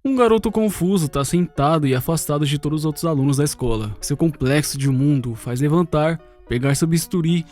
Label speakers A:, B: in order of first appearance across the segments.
A: Um garoto confuso tá sentado e afastado de todos os outros alunos da escola. Seu complexo de mundo o faz levantar, pegar seu bisturi,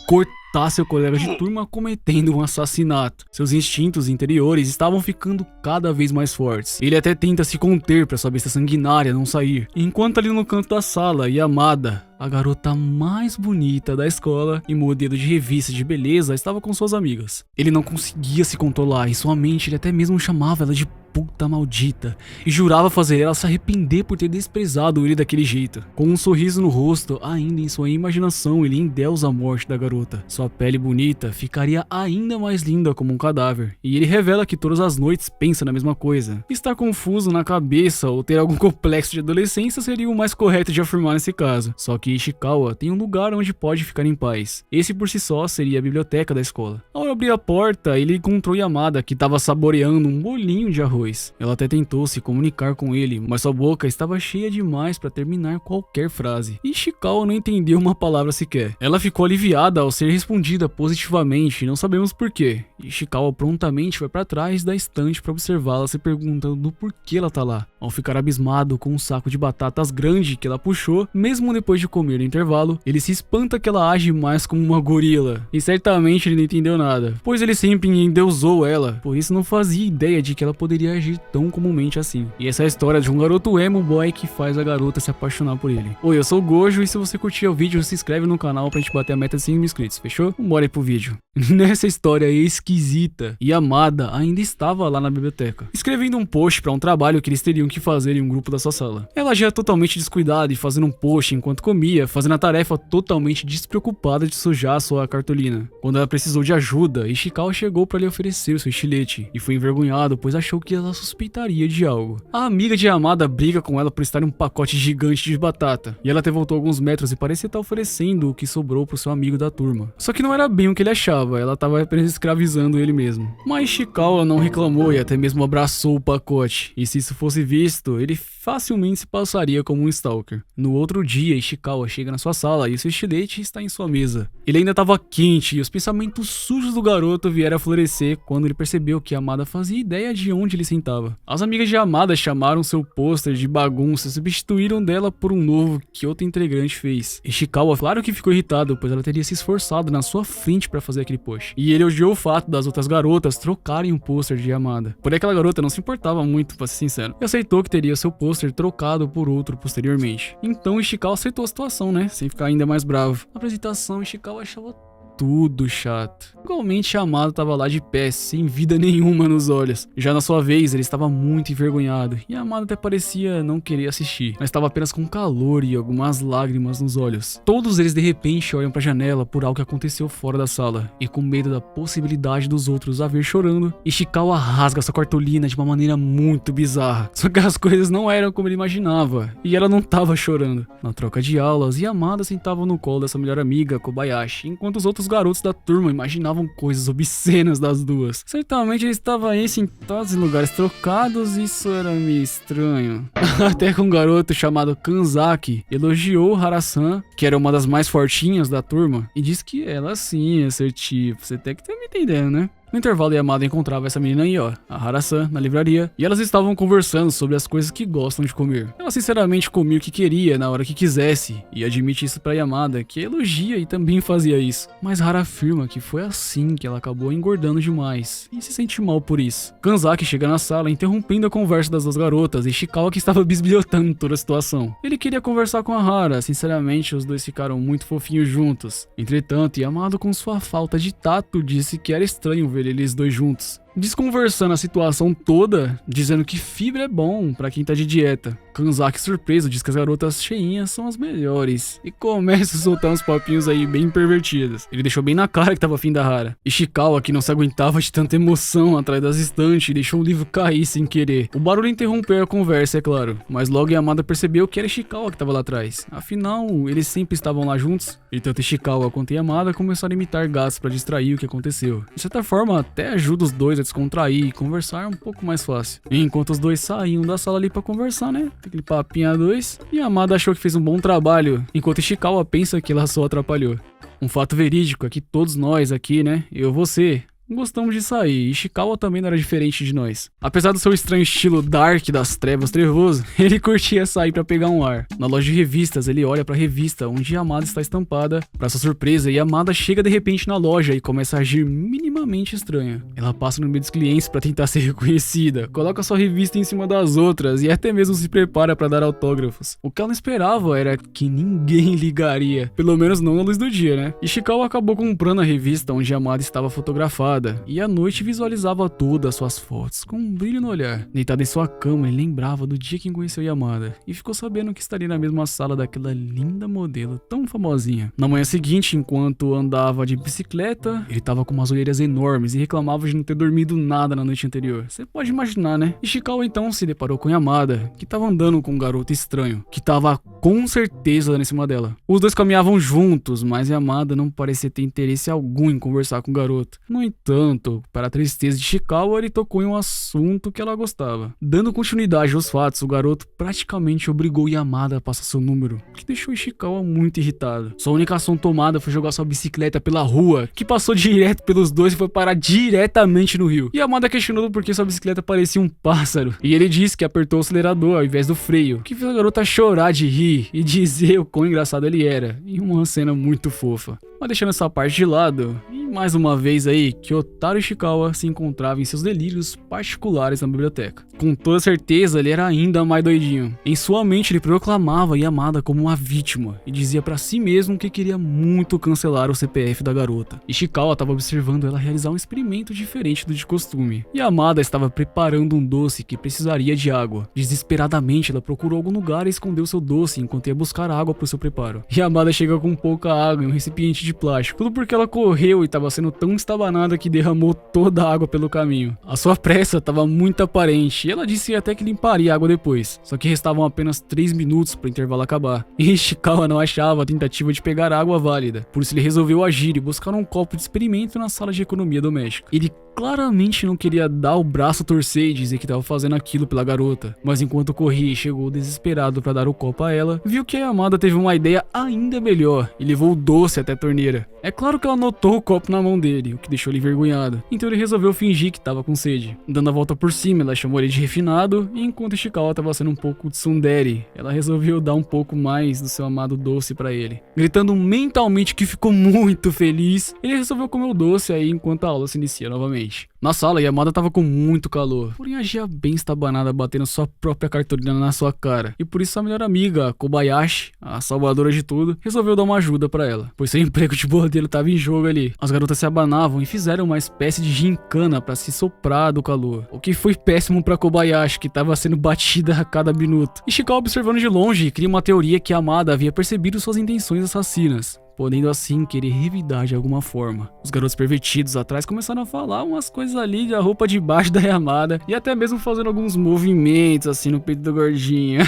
A: cortar seu colega de turma cometendo um assassinato. Seus instintos interiores estavam ficando cada vez mais fortes. Ele até tenta se conter para sua besta sanguinária não sair. Enquanto ali no canto da sala, Yamada, a garota mais bonita da escola e modelo de revista de beleza, estava com suas amigas. Ele não conseguia se controlar, em sua mente ele até mesmo chamava ela de puta maldita e jurava fazer ela se arrepender por ter desprezado ele daquele jeito. Com um sorriso no rosto, ainda em sua imaginação, ele endeusa a morte da garota. Sua pele bonita ficaria ainda mais linda como um cadáver, e ele revela que todas as noites pensa na mesma coisa. Estar confuso na cabeça ou ter algum complexo de adolescência seria o mais correto de afirmar nesse caso. Só que Ishikawa tem um lugar onde pode ficar em paz. Esse por si só seria a biblioteca da escola. Ao abrir a porta, ele encontrou Yamada, que estava saboreando um bolinho de arroz. Ela até tentou se comunicar com ele, mas sua boca estava cheia demais para terminar qualquer frase. Ishikawa não entendeu uma palavra sequer. Ela ficou aliviada ao ser respondida positivamente, não sabemos porquê. Ishikawa prontamente vai para trás da estante para observá-la, se perguntando do porquê ela tá lá. Ao ficar abismado com um saco de batatas grande que ela puxou, mesmo depois de comer no intervalo, ele se espanta que ela age mais como uma gorila. E certamente ele não entendeu nada, pois ele sempre endeusou ela, por isso não fazia ideia de que ela poderia agir tão comumente assim. E essa é a história de um garoto emo boy que faz a garota se apaixonar por ele. Oi, eu sou o Gojo e se você curtiu o vídeo, se inscreve no canal pra gente bater a meta de 5 mil inscritos, fechou? Bora aí pro vídeo. Nessa história esquisita, Yamada ainda estava lá na biblioteca, escrevendo um post pra um trabalho que eles teriam que fazer em um grupo da sua sala. Ela já é totalmente descuidada e fazendo um post enquanto comia, fazendo a tarefa totalmente despreocupada de sujar sua cartolina. Quando ela precisou de ajuda, Ishikawa chegou pra lhe oferecer o seu estilete e foi envergonhado, pois achou que ela suspeitaria de algo. A amiga de Yamada briga com ela por estar em um pacote gigante de batata, e ela até voltou alguns metros e parecia estar oferecendo o que sobrou pro seu amigo da turma. Só que não era bem o que ele achava, ela estava apenas escravizando ele mesmo. Mas Ishikawa não reclamou e até mesmo abraçou o pacote, e se isso fosse visto, ele facilmente se passaria como um stalker. No outro dia, Ishikawa chega na sua sala e seu estilete está em sua mesa. Ele ainda estava quente e os pensamentos sujos do garoto vieram a florescer quando ele percebeu que Yamada fazia ideia de onde ele sentava. As amigas de Yamada chamaram seu pôster de bagunça e substituíram dela por um novo que outro integrante fez. Ishikawa, claro que ficou irritado, pois ela teria se esforçado na sua frente para fazer aquele post. E ele odiou o fato das outras garotas trocarem o pôster de Yamada. Porém, aquela garota não se importava muito, pra ser sincero, e aceitou que teria seu pôster trocado por outro posteriormente. Então Ishikawa aceitou a situação, né? Sem ficar ainda mais bravo. Na apresentação, Ishikawa achava tudo chato. Igualmente, Yamada estava lá de pé, sem vida nenhuma nos olhos. Já na sua vez, ele estava muito envergonhado, e Yamada até parecia não querer assistir, mas estava apenas com calor e algumas lágrimas nos olhos. Todos eles de repente olham para a janela por algo que aconteceu fora da sala, e com medo da possibilidade dos outros a ver chorando, Ishikawa rasga sua cartolina de uma maneira muito bizarra. Só que as coisas não eram como ele imaginava, e ela não estava chorando. Na troca de aulas, Yamada sentava no colo dessa melhor amiga, Kobayashi, enquanto os outros garotos da turma imaginavam coisas obscenas das duas. Certamente ele estava aí sentados em lugares trocados e isso era meio estranho. Até que um garoto chamado Kanzaki elogiou Hara-san, que era uma das mais fortinhas da turma, e disse que ela sim ia ser tipo, você tem que ter me entendendo, né? No intervalo, Yamada encontrava essa menina aí, ó, a Hara-san, na livraria, e elas estavam conversando sobre as coisas que gostam de comer. Ela sinceramente comia o que queria, na hora que quisesse, e admite isso pra Yamada, que elogia e também fazia isso. Mas Hara afirma que foi assim que ela acabou engordando demais, e se sente mal por isso. Kanzaki chega na sala, interrompendo a conversa das duas garotas, e Ishikawa que estava bisbilhotando toda a situação. Ele queria conversar com a Hara, sinceramente os dois ficaram muito fofinhos juntos. Entretanto, Yamada com sua falta de tato disse que era estranho ver eles dois juntos, desconversando a situação toda, dizendo que fibra é bom pra quem tá de dieta. Kanzaki, surpreso, diz que as garotas cheinhas são as melhores e começa a soltar uns papinhos aí bem pervertidos. Ele deixou bem na cara que tava afim da Hara. Ishikawa, que não se aguentava de tanta emoção atrás das estantes, deixou o livro cair sem querer. O barulho interrompeu a conversa, é claro, mas logo Yamada percebeu que era Ishikawa que tava lá atrás. Afinal, eles sempre estavam lá juntos, e tanto Ishikawa quanto Yamada começaram a imitar gatos pra distrair o que aconteceu. De certa forma, até ajuda os dois a descontrair e conversar um pouco mais fácil. Enquanto os dois saíam da sala ali pra conversar, né? Aquele papinho a dois. E Yamada achou que fez um bom trabalho, enquanto Ishikawa pensa que ela só atrapalhou. Um fato verídico é que todos nós aqui, né? Eu, você, gostamos de sair, e Ishikawa também não era diferente de nós. Apesar do seu estranho estilo dark das trevas trevoso, ele curtia sair pra pegar um ar. Na loja de revistas, ele olha pra revista onde Yamada está estampada. Pra sua surpresa, Yamada chega de repente na loja e começa a agir minimamente estranha. Ela passa no meio dos clientes pra tentar ser reconhecida, coloca sua revista em cima das outras e até mesmo se prepara pra dar autógrafos. O que ela não esperava era que ninguém ligaria, pelo menos não na luz do dia, né? Ishikawa acabou comprando a revista onde Yamada estava fotografada e à noite visualizava todas as suas fotos com um brilho no olhar. Deitado em sua cama, ele lembrava do dia que conheceu Yamada e ficou sabendo que estaria na mesma sala daquela linda modelo tão famosinha. Na manhã seguinte, enquanto andava de bicicleta, ele tava com umas olheiras enormes e reclamava de não ter dormido nada na noite anterior. Você pode imaginar, né? Ishikawa então se deparou com Yamada, que tava andando com um garoto estranho, que tava com certeza dando em cima dela. Os dois caminhavam juntos, mas Yamada não parecia ter interesse algum em conversar com o garoto. No entanto, para a tristeza de Ishikawa, ele tocou em um assunto que ela gostava. Dando continuidade aos fatos, o garoto praticamente obrigou Yamada a passar seu número, o que deixou Ishikawa muito irritado. Sua única ação tomada foi jogar sua bicicleta pela rua, que passou direto pelos dois e foi parar diretamente no rio. Yamada questionou porque sua bicicleta parecia um pássaro, e ele disse que apertou o acelerador ao invés do freio, o que fez a garota chorar de rir e dizer o quão engraçado ele era, em uma cena muito fofa. Mas deixando essa parte de lado, e mais uma vez aí, que Otaru Ishikawa se encontrava em seus delírios particulares na biblioteca. Com toda certeza, ele era ainda mais doidinho. Em sua mente, ele proclamava Yamada como uma vítima e dizia pra si mesmo que queria muito cancelar o CPF da garota. Ishikawa estava observando ela realizar um experimento diferente do de costume. Yamada estava preparando um doce que precisaria de água. Desesperadamente, ela procurou algum lugar e escondeu seu doce enquanto ia buscar água para o seu preparo. Yamada chega com pouca água em um recipiente de plástico, tudo porque ela correu e estava sendo tão estabanada que derramou toda a água pelo caminho. A sua pressa estava muito aparente e ela disse até que limparia a água depois, só que restavam apenas 3 minutos para o intervalo acabar. E Ishikawa não achava a tentativa de pegar água válida, por isso ele resolveu agir e buscar um copo de experimento na sala de economia doméstica. Ele claramente não queria dar o braço a torcer e dizer que estava fazendo aquilo pela garota, mas enquanto corria e chegou desesperado para dar o copo a ela, viu que a Yamada teve uma ideia ainda melhor e levou o doce até a torneira. É claro que ela notou o copo na mão dele, o que deixou ele envergonhado, então ele resolveu fingir que estava com sede. Dando a volta por cima, ela chamou ele de refinado, e enquanto Ishikawa estava sendo um pouco tsundere, ela resolveu dar um pouco mais do seu amado doce para ele. Gritando mentalmente que ficou muito feliz, ele resolveu comer o doce aí enquanto a aula se inicia novamente. Na sala, Yamada tava com muito calor, porém agia bem estabanada, batendo sua própria cartolina na sua cara. E por isso a melhor amiga, Kobayashi, a salvadora de tudo, resolveu dar uma ajuda pra ela, pois seu emprego de bordeiro tava em jogo ali. As garotas se abanavam e fizeram uma espécie de gincana pra se soprar do calor, o que foi péssimo pra Kobayashi, que tava sendo batida a cada minuto. Ishikawa, observando de longe, cria uma teoria que Yamada havia percebido suas intenções assassinas, podendo assim querer revidar de alguma forma. Os garotos pervertidos atrás começaram a falar umas coisas ali da roupa de baixo da Yamada e até mesmo fazendo alguns movimentos assim no peito do gordinho.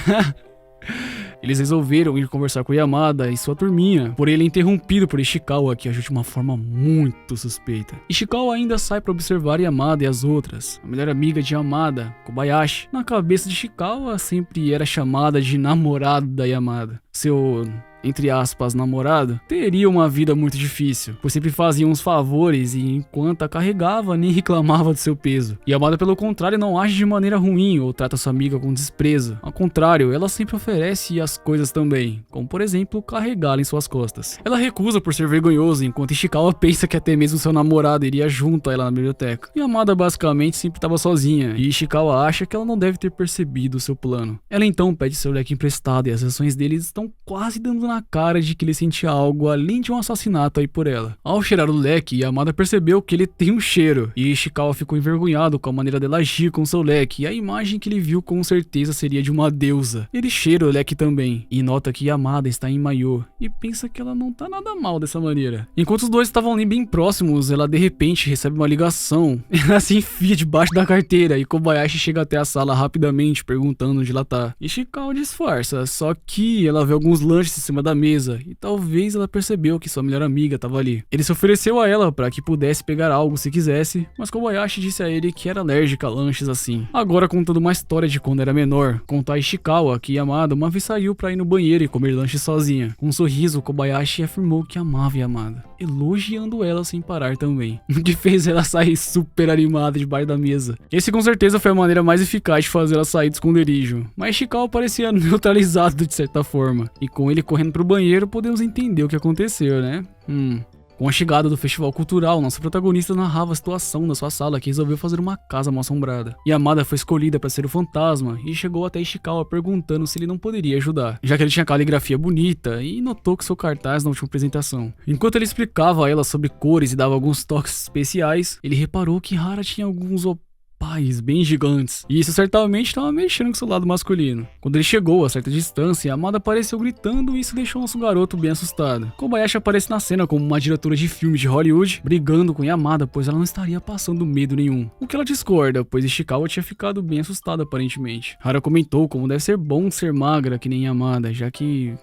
A: Eles resolveram ir conversar com Yamada e sua turminha, porém ele é interrompido por Ishikawa, que agiu de uma forma muito suspeita. Ishikawa ainda sai para observar Yamada e as outras. A melhor amiga de Yamada, Kobayashi, na cabeça de Ishikawa sempre era chamada de namorado da Yamada. Seu, entre aspas, namorado, teria uma vida muito difícil, pois sempre fazia uns favores e enquanto a carregava nem reclamava do seu peso. Yamada, pelo contrário, não age de maneira ruim ou trata sua amiga com desprezo. Ao contrário, ela sempre oferece as coisas também, como por exemplo, carregá-la em suas costas. Ela recusa por ser vergonhoso, enquanto Ishikawa pensa que até mesmo seu namorado iria junto a ela na biblioteca. Yamada basicamente sempre estava sozinha, e Ishikawa acha que ela não deve ter percebido o seu plano. Ela então pede seu leque emprestado e as ações deles estão quase dando na cara de que ele sentia algo além de um assassinato aí por ela. Ao cheirar o leque, Yamada percebeu que ele tem um cheiro, e Ishikawa ficou envergonhado com a maneira dela agir com seu leque, e a imagem que ele viu com certeza seria de uma deusa. Ele cheira o leque também, e nota que Yamada está em maiô, e pensa que ela não tá nada mal dessa maneira. Enquanto os dois estavam ali bem próximos, ela de repente recebe uma ligação. Ela se enfia debaixo da carteira, e Kobayashi chega até a sala rapidamente, perguntando onde ela tá. Ishikawa disfarça, só que ela vê alguns lanches em cima da mesa e talvez ela percebeu que sua melhor amiga estava ali. Ele se ofereceu a ela para que pudesse pegar algo se quisesse, mas Kobayashi disse a ele que era alérgica a lanches assim. Agora contando uma história de quando era menor, conta a Ishikawa que Yamada uma vez saiu para ir no banheiro e comer lanche sozinha. Com um sorriso, Kobayashi afirmou que amava Yamada, elogiando ela sem parar também, o que fez ela sair super animada debaixo da mesa. Esse com certeza foi a maneira mais eficaz de fazer ela sair do esconderijo, mas Ishikawa parecia neutralizado de certa forma, e com ele correndo pro banheiro podemos entender o que aconteceu, né? Com a chegada do festival cultural, nossa protagonista narrava a situação da sua sala que resolveu fazer uma casa mal assombrada. Yamada foi escolhida para ser o fantasma e chegou até Ishikawa perguntando se ele não poderia ajudar, já que ele tinha caligrafia bonita e notou que seu cartaz na última apresentação. Enquanto ele explicava a ela sobre cores e dava alguns toques especiais, ele reparou que Hara tinha alguns pais bem gigantes, e isso certamente estava mexendo com seu lado masculino. Quando ele chegou a certa distância, Yamada apareceu gritando e isso deixou nosso garoto bem assustado. Kobayashi aparece na cena como uma diretora de filmes de Hollywood, brigando com Yamada, pois ela não estaria passando medo nenhum. O que ela discorda, pois Ishikawa tinha ficado bem assustado aparentemente. Hara comentou como deve ser bom ser magra que nem Yamada, já que...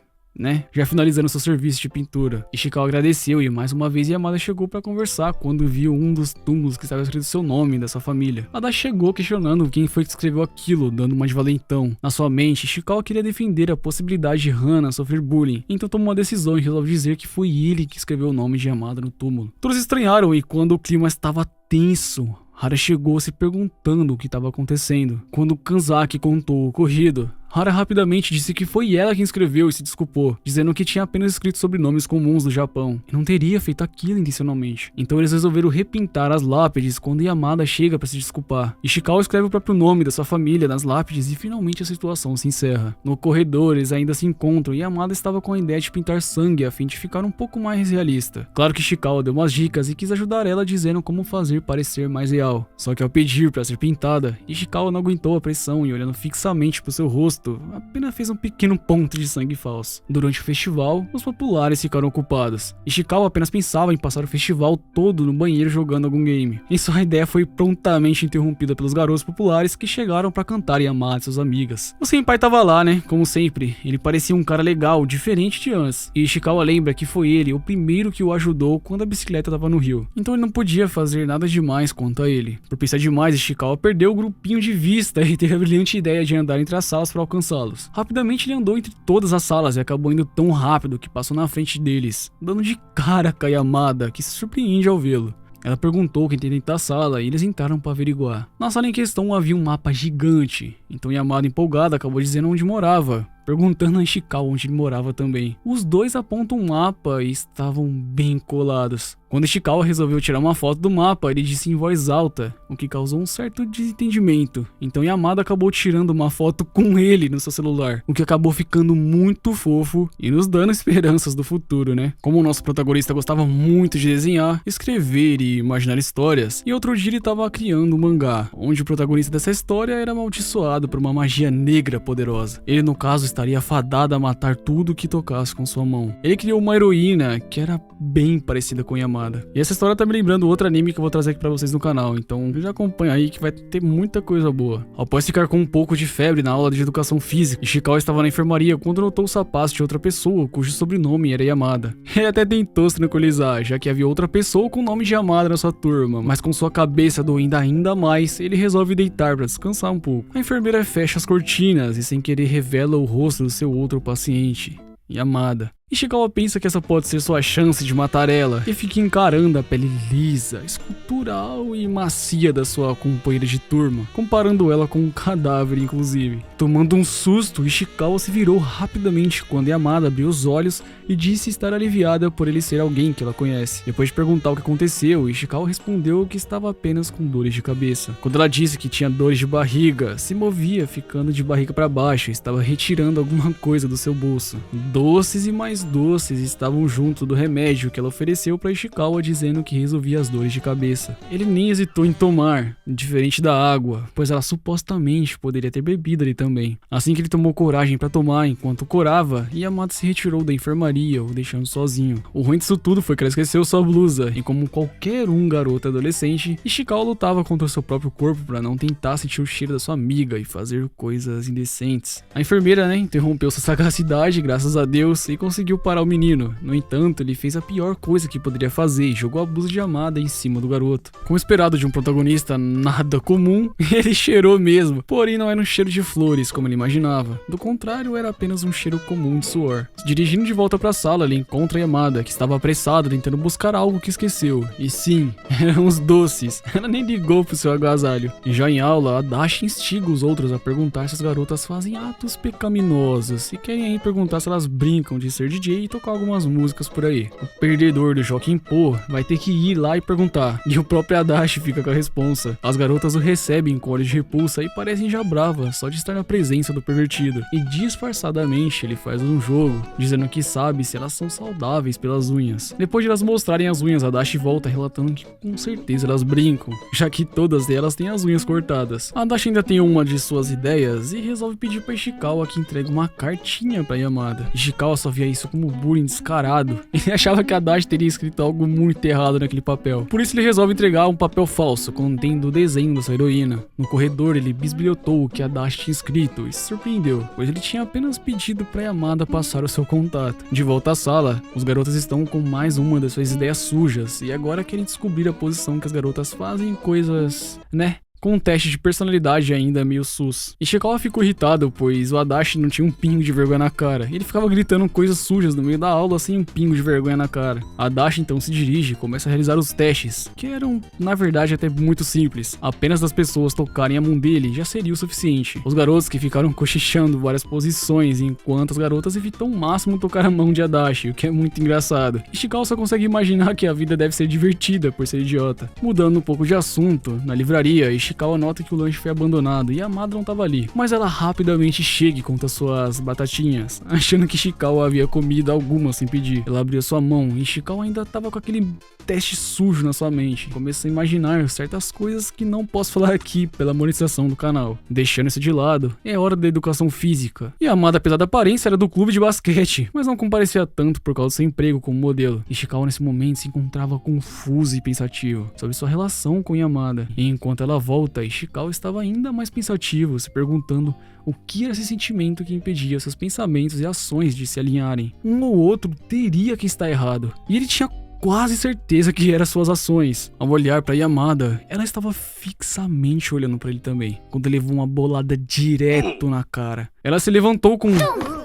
A: já finalizando seu serviço de pintura. Ishikawa agradeceu e mais uma vez Yamada chegou para conversar quando viu um dos túmulos que estava escrito seu nome dessa família. Ada chegou questionando quem foi que escreveu aquilo, dando uma de valentão. Na sua mente, Ishikawa queria defender a possibilidade de Hana sofrer bullying, então tomou uma decisão e resolveu dizer que foi ele que escreveu o nome de Yamada no túmulo. Todos estranharam e quando o clima estava tenso, Hara chegou se perguntando o que estava acontecendo. Quando Kanzaki contou o ocorrido, Hara rapidamente disse que foi ela quem escreveu e se desculpou, dizendo que tinha apenas escrito sobrenomes comuns do Japão e não teria feito aquilo intencionalmente. Então eles resolveram repintar as lápides quando Yamada chega para se desculpar. Ishikawa escreve o próprio nome da sua família nas lápides e finalmente a situação se encerra. No corredor eles ainda se encontram e Yamada estava com a ideia de pintar sangue a fim de ficar um pouco mais realista. Claro que Ishikawa deu umas dicas e quis ajudar ela dizendo como fazer parecer mais real. Só que ao pedir para ser pintada, Ishikawa não aguentou a pressão e olhando fixamente para seu rosto, apenas fez um pequeno ponto de sangue falso. Durante o festival, os populares ficaram ocupados. Ishikawa apenas pensava em passar o festival todo no banheiro jogando algum game. E sua ideia foi prontamente interrompida pelos garotos populares que chegaram para cantar Yamada e suas amigas. O senpai tava lá, como sempre. Ele parecia um cara legal, diferente de antes. E Ishikawa lembra que foi ele o primeiro que o ajudou quando a bicicleta tava no rio. Então ele não podia fazer nada demais quanto a ele. Por pensar demais, Ishikawa perdeu o grupinho de vista e teve a brilhante ideia de andar entre as salas para alcançá-los. Rapidamente ele andou entre todas as salas e acabou indo tão rápido que passou na frente deles, dando de cara com a Yamada, que se surpreende ao vê-lo. Ela perguntou quem tem dentro da sala e eles entraram para averiguar. Na sala em questão havia um mapa gigante, então Yamada, empolgada, acabou dizendo onde morava, perguntando a Ishikawa onde ele morava também. Os dois apontam um mapa e estavam bem colados. Quando Ishikawa resolveu tirar uma foto do mapa, ele disse em voz alta, o que causou um certo desentendimento. Então Yamada acabou tirando uma foto com ele no seu celular, o que acabou ficando muito fofo e nos dando esperanças do futuro, Como o nosso protagonista gostava muito de desenhar, escrever e imaginar histórias, e outro dia ele estava criando um mangá, onde o protagonista dessa história era amaldiçoado por uma magia negra poderosa. Ele, no caso, estaria fadado a matar tudo que tocasse com sua mão. Ele criou uma heroína que era bem parecida com Yamada. E essa história tá me lembrando outro anime que eu vou trazer aqui pra vocês no canal, então já acompanha aí que vai ter muita coisa boa. Após ficar com um pouco de febre na aula de educação física, Ishikawa estava na enfermaria quando notou o sapato de outra pessoa cujo sobrenome era Yamada. Ele até tentou se tranquilizar, já que havia outra pessoa com o nome de Yamada na sua turma, mas com sua cabeça doendo ainda mais, ele resolve deitar pra descansar um pouco. A enfermeira fecha as cortinas e sem querer revela o rosto do seu outro paciente, Yamada. Ishikawa pensa que essa pode ser sua chance de matar ela e fica encarando a pele lisa, escultural e macia da sua companheira de turma, comparando ela com um cadáver inclusive. Tomando um susto, Ishikawa se virou rapidamente quando Yamada abriu os olhos e disse estar aliviada por ele ser alguém que ela conhece. Depois de perguntar o que aconteceu, Ishikawa respondeu que estava apenas com dores de cabeça. Quando ela disse que tinha dores de barriga, se movia ficando de barriga para baixo e estava retirando alguma coisa do seu bolso. Doces e mais doces estavam junto do remédio que ela ofereceu para Ishikawa, dizendo que resolvia as dores de cabeça. Ele nem hesitou em tomar, diferente da água, pois ela supostamente poderia ter bebido ali também. Assim que ele tomou coragem para tomar enquanto corava, Yamada se retirou da enfermaria, o deixando sozinho. O ruim disso tudo foi que ela esqueceu sua blusa, e como qualquer garoto adolescente, Ishikawa lutava contra o seu próprio corpo para não tentar sentir o cheiro da sua amiga e fazer coisas indecentes. A enfermeira, interrompeu sua sagacidade, graças a Deus, e conseguiu conseguiu parar o menino. No entanto, ele fez a pior coisa que poderia fazer e jogou a blusa de Yamada em cima do garoto. Como esperado de um protagonista nada comum, ele cheirou mesmo, porém não era um cheiro de flores como ele imaginava. Do contrário, era apenas um cheiro comum de suor. Se dirigindo de volta para a sala, ele encontra Yamada, que estava apressada tentando buscar algo que esqueceu. E sim, eram os doces. Ela nem ligou pro seu agasalho. E já em aula, a Dashi instiga os outros a perguntar se as garotas fazem atos pecaminosos e querem aí perguntar se elas brincam de ser DJ e tocar algumas músicas por aí. O perdedor do Joaquim Pô vai ter que ir lá e perguntar, e o próprio Adachi fica com a responsa. As garotas o recebem com olhos de repulsa e parecem já bravas só de estar na presença do pervertido. E disfarçadamente ele faz um jogo, dizendo que sabe se elas são saudáveis pelas unhas. Depois de elas mostrarem as unhas, Adachi volta relatando que com certeza elas brincam, já que todas elas têm as unhas cortadas. Adachi ainda tem uma de suas ideias e resolve pedir para Ishikawa que entregue uma cartinha para Yamada. Ishikawa só via isso como bullying descarado. Ele achava que Adachi teria escrito algo muito errado naquele papel. Por isso ele resolve entregar um papel falso contendo o desenho da sua heroína. No corredor ele bisbilhotou o que Adachi tinha escrito e se surpreendeu, pois ele tinha apenas pedido para Yamada passar o seu contato. De volta à sala, os garotos estão com mais uma das suas ideias sujas e agora querem descobrir a posição que as garotas fazem coisas, né? Com um teste de personalidade ainda meio sus. Ishikawa ficou irritado, pois o Adachi não tinha um pingo de vergonha na cara. Ele ficava gritando coisas sujas no meio da aula sem um pingo de vergonha na cara. Adachi então se dirige e começa a realizar os testes, que eram, na verdade, até muito simples. Apenas das pessoas tocarem a mão dele já seria o suficiente. Os garotos que ficaram cochichando várias posições, enquanto as garotas evitam ao máximo tocar a mão de Adachi, o que é muito engraçado. Ishikawa só consegue imaginar que a vida deve ser divertida por ser idiota. Mudando um pouco de assunto, na livraria, Ishikawa nota que o lanche foi abandonado e Yamada não estava ali, mas ela rapidamente chega e conta suas batatinhas, achando que Ishikawa havia comido algumas sem pedir. Ela abriu sua mão e Ishikawa ainda estava com aquele teste sujo na sua mente. Começa a imaginar certas coisas que não posso falar aqui pela monetização do canal. Deixando isso de lado, é hora da educação física. Yamada, apesar da aparência, era do clube de basquete, mas não comparecia tanto por causa do seu emprego como modelo. Ishikawa nesse momento se encontrava confuso e pensativo sobre sua relação com Yamada. E enquanto ela volta, Ishikawa estava ainda mais pensativo, se perguntando o que era esse sentimento que impedia seus pensamentos e ações de se alinharem. Um ou outro teria que estar errado, e ele tinha quase certeza que eram suas ações. Ao olhar para Yamada, ela estava fixamente olhando para ele também, quando ele levou uma bolada direto na cara. Ela se levantou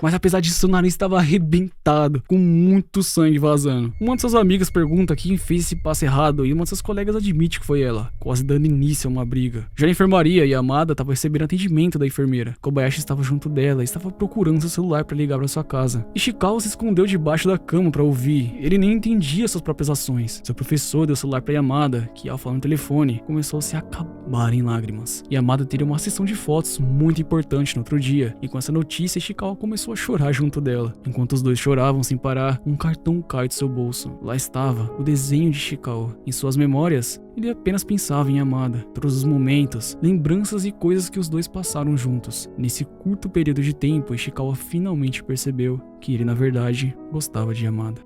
A: mas apesar disso, seu nariz estava arrebentado, com muito sangue vazando. Uma de suas amigas pergunta quem fez esse passo errado e uma de suas colegas admite que foi ela, quase dando início a uma briga. Já na enfermaria, Yamada estava recebendo atendimento da enfermeira. Kobayashi estava junto dela e estava procurando seu celular para ligar para sua casa. Ishikawa se escondeu debaixo da cama para ouvir. Ele nem entendia suas próprias ações. Seu professor deu o celular para Yamada, que ao falar no telefone, começou a se acabar em lágrimas. Yamada teria uma sessão de fotos muito importante no outro dia, e com essa notícia, Ishikawa começou a chorar junto dela. Enquanto os dois choravam sem parar, um cartão cai de seu bolso. Lá estava o desenho de Ishikawa. Em suas memórias, ele apenas pensava em Yamada, todos os momentos, lembranças e coisas que os dois passaram juntos. Nesse curto período de tempo, Ishikawa finalmente percebeu que ele, na verdade, gostava de Yamada.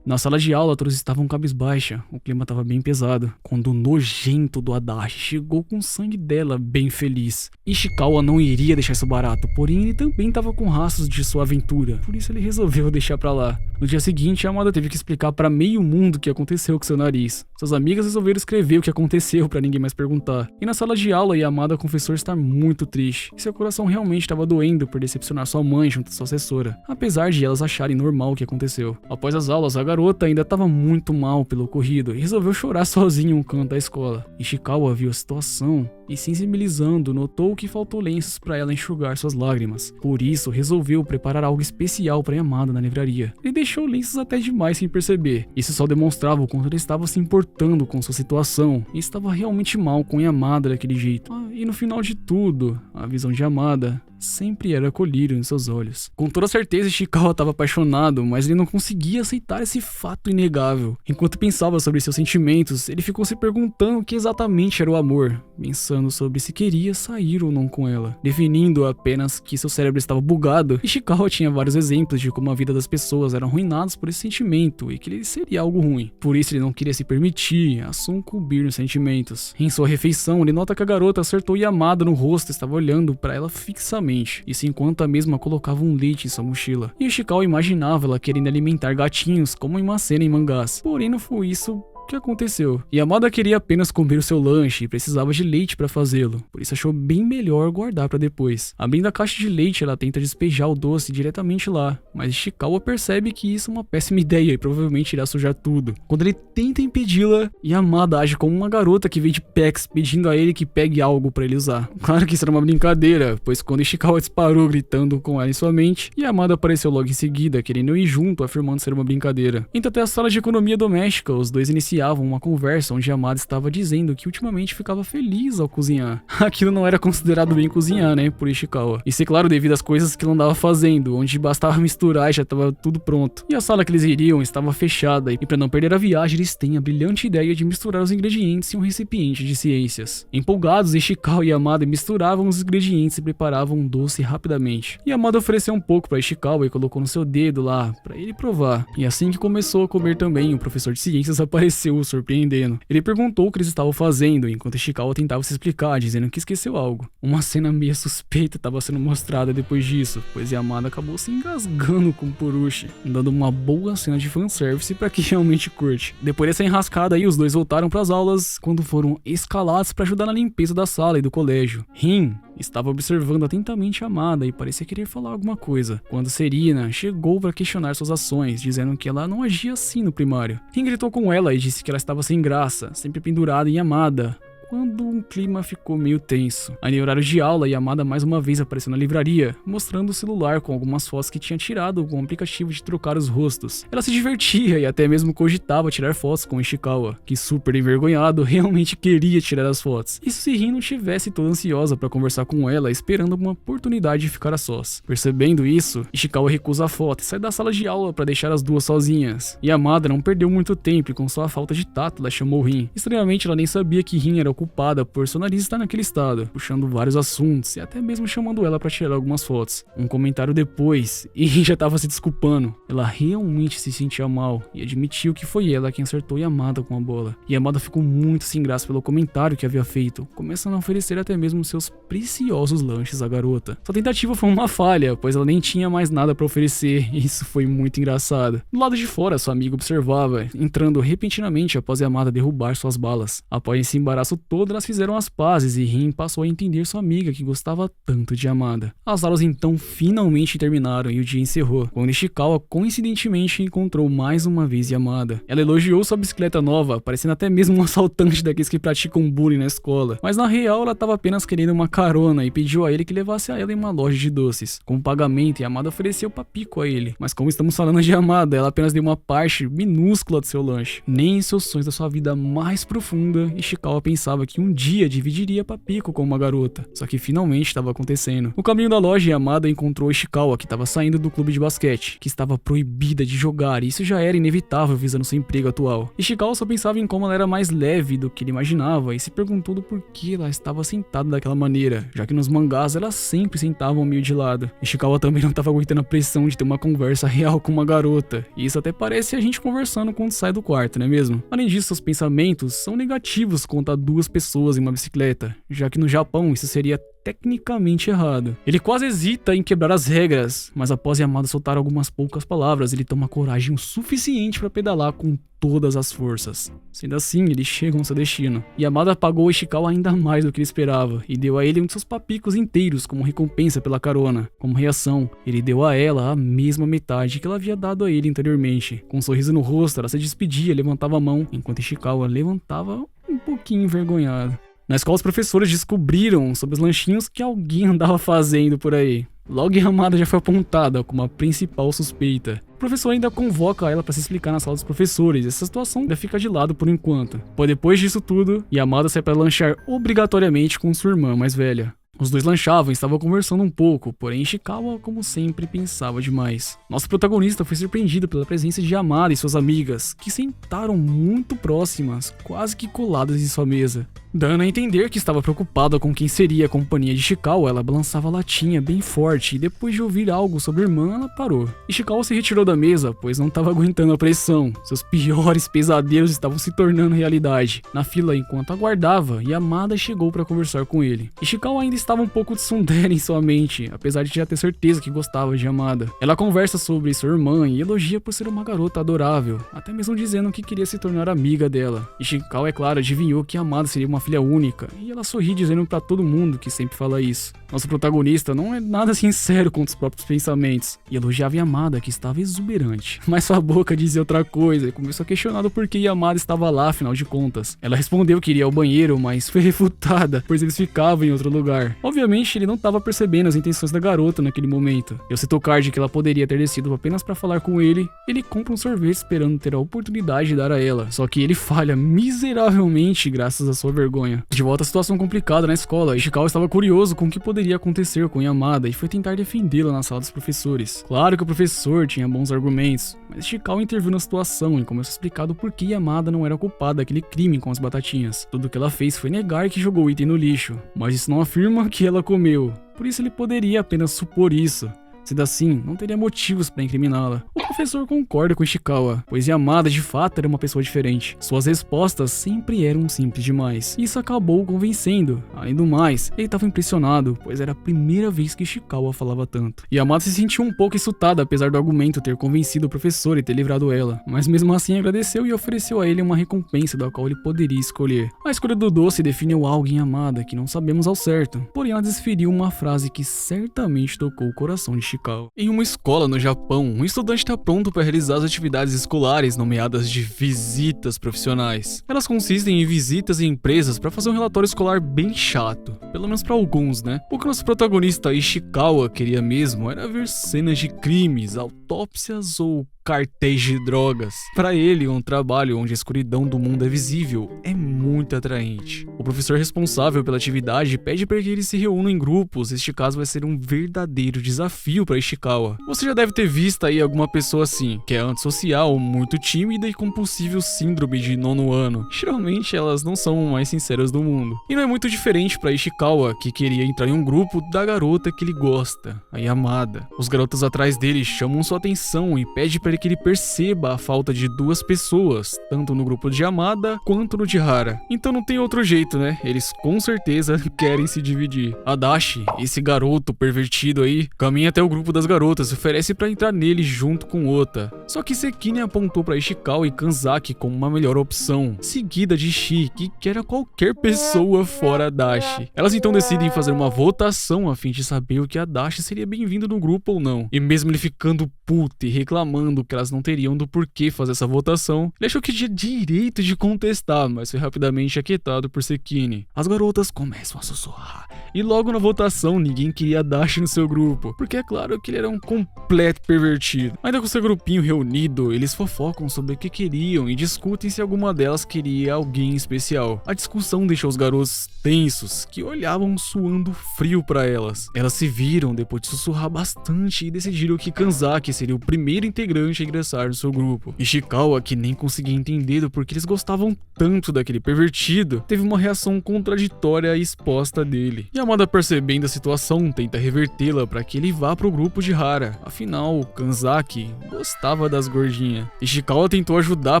A: Na sala de aula, todos estavam cabisbaixa, o clima estava bem pesado, quando o nojento do Adachi chegou com o sangue dela bem feliz. Ishikawa não iria deixar isso barato, porém ele também estava com rastros de sua aventura, por isso ele resolveu deixar pra lá. No dia seguinte, Yamada teve que explicar para meio mundo o que aconteceu com seu nariz. Suas amigas resolveram escrever o que aconteceu para ninguém mais perguntar. E na sala de aula, Yamada confessou estar muito triste, e seu coração realmente estava doendo por decepcionar sua mãe junto à sua assessora, apesar de elas acharem normal o que aconteceu. Após as aulas, a garota ainda estava muito mal pelo ocorrido e resolveu chorar sozinha em um canto da escola. Ishikawa viu a situação e, sensibilizando, notou que faltou lenços para ela enxugar suas lágrimas. Por isso, resolveu preparar algo especial para Yamada na livraria. Ele deixou lenços até demais sem perceber. Isso só demonstrava o quanto ele estava se importando com sua situação e estava realmente mal com Yamada daquele jeito. E no final de tudo, a visão de Yamada sempre era colírio em seus olhos. Com toda certeza, Ishikawa estava apaixonado, mas ele não conseguia aceitar esse fato inegável. Enquanto pensava sobre seus sentimentos, ele ficou se perguntando o que exatamente era o amor, pensando conversando sobre se queria sair ou não com ela, definindo apenas que seu cérebro estava bugado. Ishikawa tinha vários exemplos de como a vida das pessoas eram arruinadas por esse sentimento e que ele seria algo ruim. Por isso ele não queria se permitir a sucumbir nos sentimentos. Em sua refeição, ele nota que a garota acertou Yamada no rosto e estava olhando para ela fixamente, isso enquanto a mesma colocava um leite em sua mochila. E Ishikawa imaginava ela querendo alimentar gatinhos como em uma cena em mangás. Porém não foi isso que aconteceu. Yamada queria apenas comer o seu lanche e precisava de leite para fazê-lo, por isso achou bem melhor guardar para depois. Abrindo a caixa de leite, ela tenta despejar o doce diretamente lá, mas Ishikawa percebe que isso é uma péssima ideia e provavelmente irá sujar tudo. Quando ele tenta impedi-la, Yamada age como uma garota que veio de Pex pedindo a ele que pegue algo para ele usar. Claro que isso era uma brincadeira, pois quando Ishikawa disparou gritando com ela em sua mente, Yamada apareceu logo em seguida, querendo ir junto, afirmando ser uma brincadeira. Indo até a sala de economia doméstica, os dois iniciavam uma conversa onde Yamada estava dizendo que ultimamente ficava feliz ao cozinhar. Aquilo não era considerado bem cozinhar, né, por Ishikawa. Isso é claro devido às coisas que ele andava fazendo, onde bastava misturar e já estava tudo pronto. E a sala que eles iriam estava fechada e para não perder a viagem eles têm a brilhante ideia de misturar os ingredientes em um recipiente de ciências. Empolgados, Ishikawa e Yamada misturavam os ingredientes e preparavam um doce rapidamente. Yamada ofereceu um pouco para Ishikawa e colocou no seu dedo lá para ele provar. E assim que começou a comer também, o professor de ciências apareceu o surpreendendo. Ele perguntou o que eles estavam fazendo, enquanto Ishikawa tentava se explicar, dizendo que esqueceu algo. Uma cena meio suspeita estava sendo mostrada depois disso, pois Yamada acabou se engasgando com Purushi, dando uma boa cena de fanservice para quem realmente curte. Depois dessa enrascada aí, os dois voltaram para as aulas, quando foram escalados para ajudar na limpeza da sala e do colégio. Rin estava observando atentamente Yamada e parecia querer falar alguma coisa, quando Serena chegou para questionar suas ações, dizendo que ela não agia assim no primário. Rin gritou com ela e disse que ela estava sem graça, sempre pendurada em Yamada, quando um clima ficou meio tenso. Aí no horário de aula, Yamada mais uma vez apareceu na livraria, mostrando o celular com algumas fotos que tinha tirado com o aplicativo de trocar os rostos. Ela se divertia e até mesmo cogitava tirar fotos com Ishikawa, que super envergonhado realmente queria tirar as fotos. Isso se Rin não tivesse toda ansiosa para conversar com ela, esperando uma oportunidade de ficar a sós. Percebendo isso, Ishikawa recusa a foto e sai da sala de aula para deixar as duas sozinhas. Yamada não perdeu muito tempo e com sua falta de tato ela chamou Rin. Estranhamente ela nem sabia que Rin era culpada por seu nariz estar naquele estado, puxando vários assuntos e até mesmo chamando ela para tirar algumas fotos. Um comentário depois, e já estava se desculpando. Ela realmente se sentia mal e admitiu que foi ela quem acertou Yamada com a bola. Yamada ficou muito sem graça pelo comentário que havia feito, começando a oferecer até mesmo seus preciosos lanches à garota. Sua tentativa foi uma falha, pois ela nem tinha mais nada para oferecer e isso foi muito engraçado. Do lado de fora, sua amiga observava, entrando repentinamente após Yamada derrubar suas balas. Após esse embaraço todo, elas fizeram as pazes e Rin passou a entender sua amiga que gostava tanto de Yamada. As aulas então finalmente terminaram e o dia encerrou, quando Ishikawa coincidentemente encontrou mais uma vez Yamada. Ela elogiou sua bicicleta nova, parecendo até mesmo um assaltante daqueles que praticam bullying na escola, mas na real ela estava apenas querendo uma carona e pediu a ele que levasse a ela em uma loja de doces. Como pagamento, Yamada ofereceu papico a ele, mas como estamos falando de Yamada, ela apenas deu uma parte minúscula do seu lanche. Nem em seus sonhos da sua vida mais profunda, Ishikawa pensava que um dia dividiria papico com uma garota, só que finalmente estava acontecendo. No caminho da loja, Yamada encontrou Ishikawa, que estava saindo do clube de basquete, que estava proibida de jogar, e isso já era inevitável visando seu emprego atual. Ishikawa só pensava em como ela era mais leve do que ele imaginava e se perguntou do porquê ela estava sentada daquela maneira, já que nos mangás elas sempre sentavam meio de lado. Ishikawa também não estava aguentando a pressão de ter uma conversa real com uma garota, e isso até parece a gente conversando quando sai do quarto, não é mesmo? Além disso, seus pensamentos são negativos quanto a duas pessoas em uma bicicleta, já que no Japão isso seria tecnicamente errado. Ele quase hesita em quebrar as regras, mas após Yamada soltar algumas poucas palavras, ele toma coragem o suficiente para pedalar com todas as forças. Sendo assim, eles chegam ao seu destino. Yamada pagou Ishikawa ainda mais do que ele esperava e deu a ele um de seus papicos inteiros como recompensa pela carona. Como reação, ele deu a ela a mesma metade que ela havia dado a ele anteriormente. Com um sorriso no rosto, ela se despedia e levantava a mão, enquanto Ishikawa levantava um pouquinho envergonhado. Na escola, os professores descobriram sobre os lanchinhos que alguém andava fazendo por aí. Logo, Yamada já foi apontada como a principal suspeita. O professor ainda convoca ela para se explicar na sala dos professores. Essa situação ainda fica de lado por enquanto. Pois depois disso tudo, Yamada sai para lanchar obrigatoriamente com sua irmã mais velha. Os dois lanchavam e estavam conversando um pouco, porém Ishikawa, como sempre, pensava demais. Nosso protagonista foi surpreendido pela presença de Yamada e suas amigas, que sentaram muito próximas, quase que coladas em sua mesa. Dando a entender que estava preocupada com quem seria a companhia de Ishikawa, ela balançava a latinha bem forte e depois de ouvir algo sobre a irmã, ela parou. Ishikawa se retirou da mesa, pois não estava aguentando a pressão. Seus piores pesadelos estavam se tornando realidade. Na fila, enquanto aguardava, Yamada chegou para conversar com ele. Ishikawa ainda estava um pouco de tsundere em sua mente, apesar de já ter certeza que gostava de Yamada. Ela conversa sobre sua irmã e elogia por ser uma garota adorável, até mesmo dizendo que queria se tornar amiga dela. Ishikawa, é claro, adivinhou que Yamada seria uma filha única, e ela sorri dizendo pra todo mundo que sempre fala isso. Nosso protagonista não é nada sincero com os próprios pensamentos, e elogiava Yamada, que estava exuberante. Mas sua boca dizia outra coisa, e começou a questionar do porquê Yamada estava lá, afinal de contas. Ela respondeu que iria ao banheiro, mas foi refutada, pois eles ficavam em outro lugar. Obviamente, ele não estava percebendo as intenções da garota naquele momento. Eu se tocar de que ela poderia ter descido apenas pra falar com ele, ele compra um sorvete esperando ter a oportunidade de dar a ela. Só que ele falha miseravelmente graças à sua vergonha. De volta à situação complicada na escola, Ishikawa estava curioso com o que poderia acontecer com Yamada e foi tentar defendê-la na sala dos professores. Claro que o professor tinha bons argumentos, mas Ishikawa interviu na situação e começou a explicar do porquê Yamada não era culpada daquele crime com as batatinhas. Tudo que ela fez foi negar que jogou o item no lixo, mas isso não afirma que ela comeu, por isso ele poderia apenas supor isso. Sendo assim, não teria motivos para incriminá-la. O professor concorda com Ishikawa, pois Yamada de fato era uma pessoa diferente. Suas respostas sempre eram simples demais. Isso acabou o convencendo. Além do mais, ele estava impressionado, pois era a primeira vez que Ishikawa falava tanto. Yamada se sentiu um pouco insultada apesar do argumento ter convencido o professor e ter livrado ela. Mas mesmo assim agradeceu e ofereceu a ele uma recompensa da qual ele poderia escolher. A escolha do doce definiu algo em Yamada que não sabemos ao certo. Porém ela desferiu uma frase que certamente tocou o coração de Ishikawa. Em uma escola no Japão, um estudante está pronto para realizar as atividades escolares nomeadas de visitas profissionais. Elas consistem em visitas em empresas para fazer um relatório escolar bem chato, pelo menos para alguns, né? O que nosso protagonista Ishikawa queria mesmo era ver cenas de crimes, autópsias ou cartéis de drogas. Para ele, um trabalho onde a escuridão do mundo é visível é muito atraente. O professor responsável pela atividade pede para que eles se reúnam em grupos. Este caso vai ser um verdadeiro desafio para Ishikawa. Você já deve ter visto aí alguma pessoa assim, que é antissocial, muito tímida e com possível síndrome de nono ano. Geralmente elas não são mais sinceras do mundo. E não é muito diferente para Ishikawa, que queria entrar em um grupo da garota que ele gosta, a Yamada. Os garotos atrás dele chamam sua atenção e pedem para que ele perceba a falta de duas pessoas, tanto no grupo de Yamada quanto no de Hara. Então não tem outro jeito, né? Eles com certeza querem se dividir. Adachi, esse garoto pervertido aí, caminha até o grupo das garotas e oferece para entrar nele junto com Ota. Só que Sekine apontou para Ishikawa e Kanzaki como uma melhor opção, seguida de Shi, que quer qualquer pessoa fora Adachi. Elas então decidem fazer uma votação a fim de saber o que Adachi seria bem-vindo no grupo ou não. E mesmo ele ficando puto e reclamando que elas não teriam do porquê fazer essa votação, ele achou que tinha direito de contestar, mas foi rapidamente aquietado por Sekine. As garotas começam a sussurrar, e logo na votação ninguém queria Adachi no seu grupo, porque é claro que ele era um completo pervertido. Ainda com seu grupinho reunido, eles fofocam sobre o que queriam e discutem se alguma delas queria alguém especial. A discussão deixou os garotos tensos, que olhavam suando frio para elas. Elas se viram depois de sussurrar bastante e decidiram que Kanzaki seria o primeiro integrante a ingressar no seu grupo. Ishikawa, que nem conseguia entender do porquê eles gostavam tanto daquele pervertido, teve uma reação contraditória e exposta dele. Yamada, percebendo a situação, tenta revertê-la para que ele vá pro grupo de Hara. Afinal, Kanzaki gostava das gordinhas. Ishikawa tentou ajudar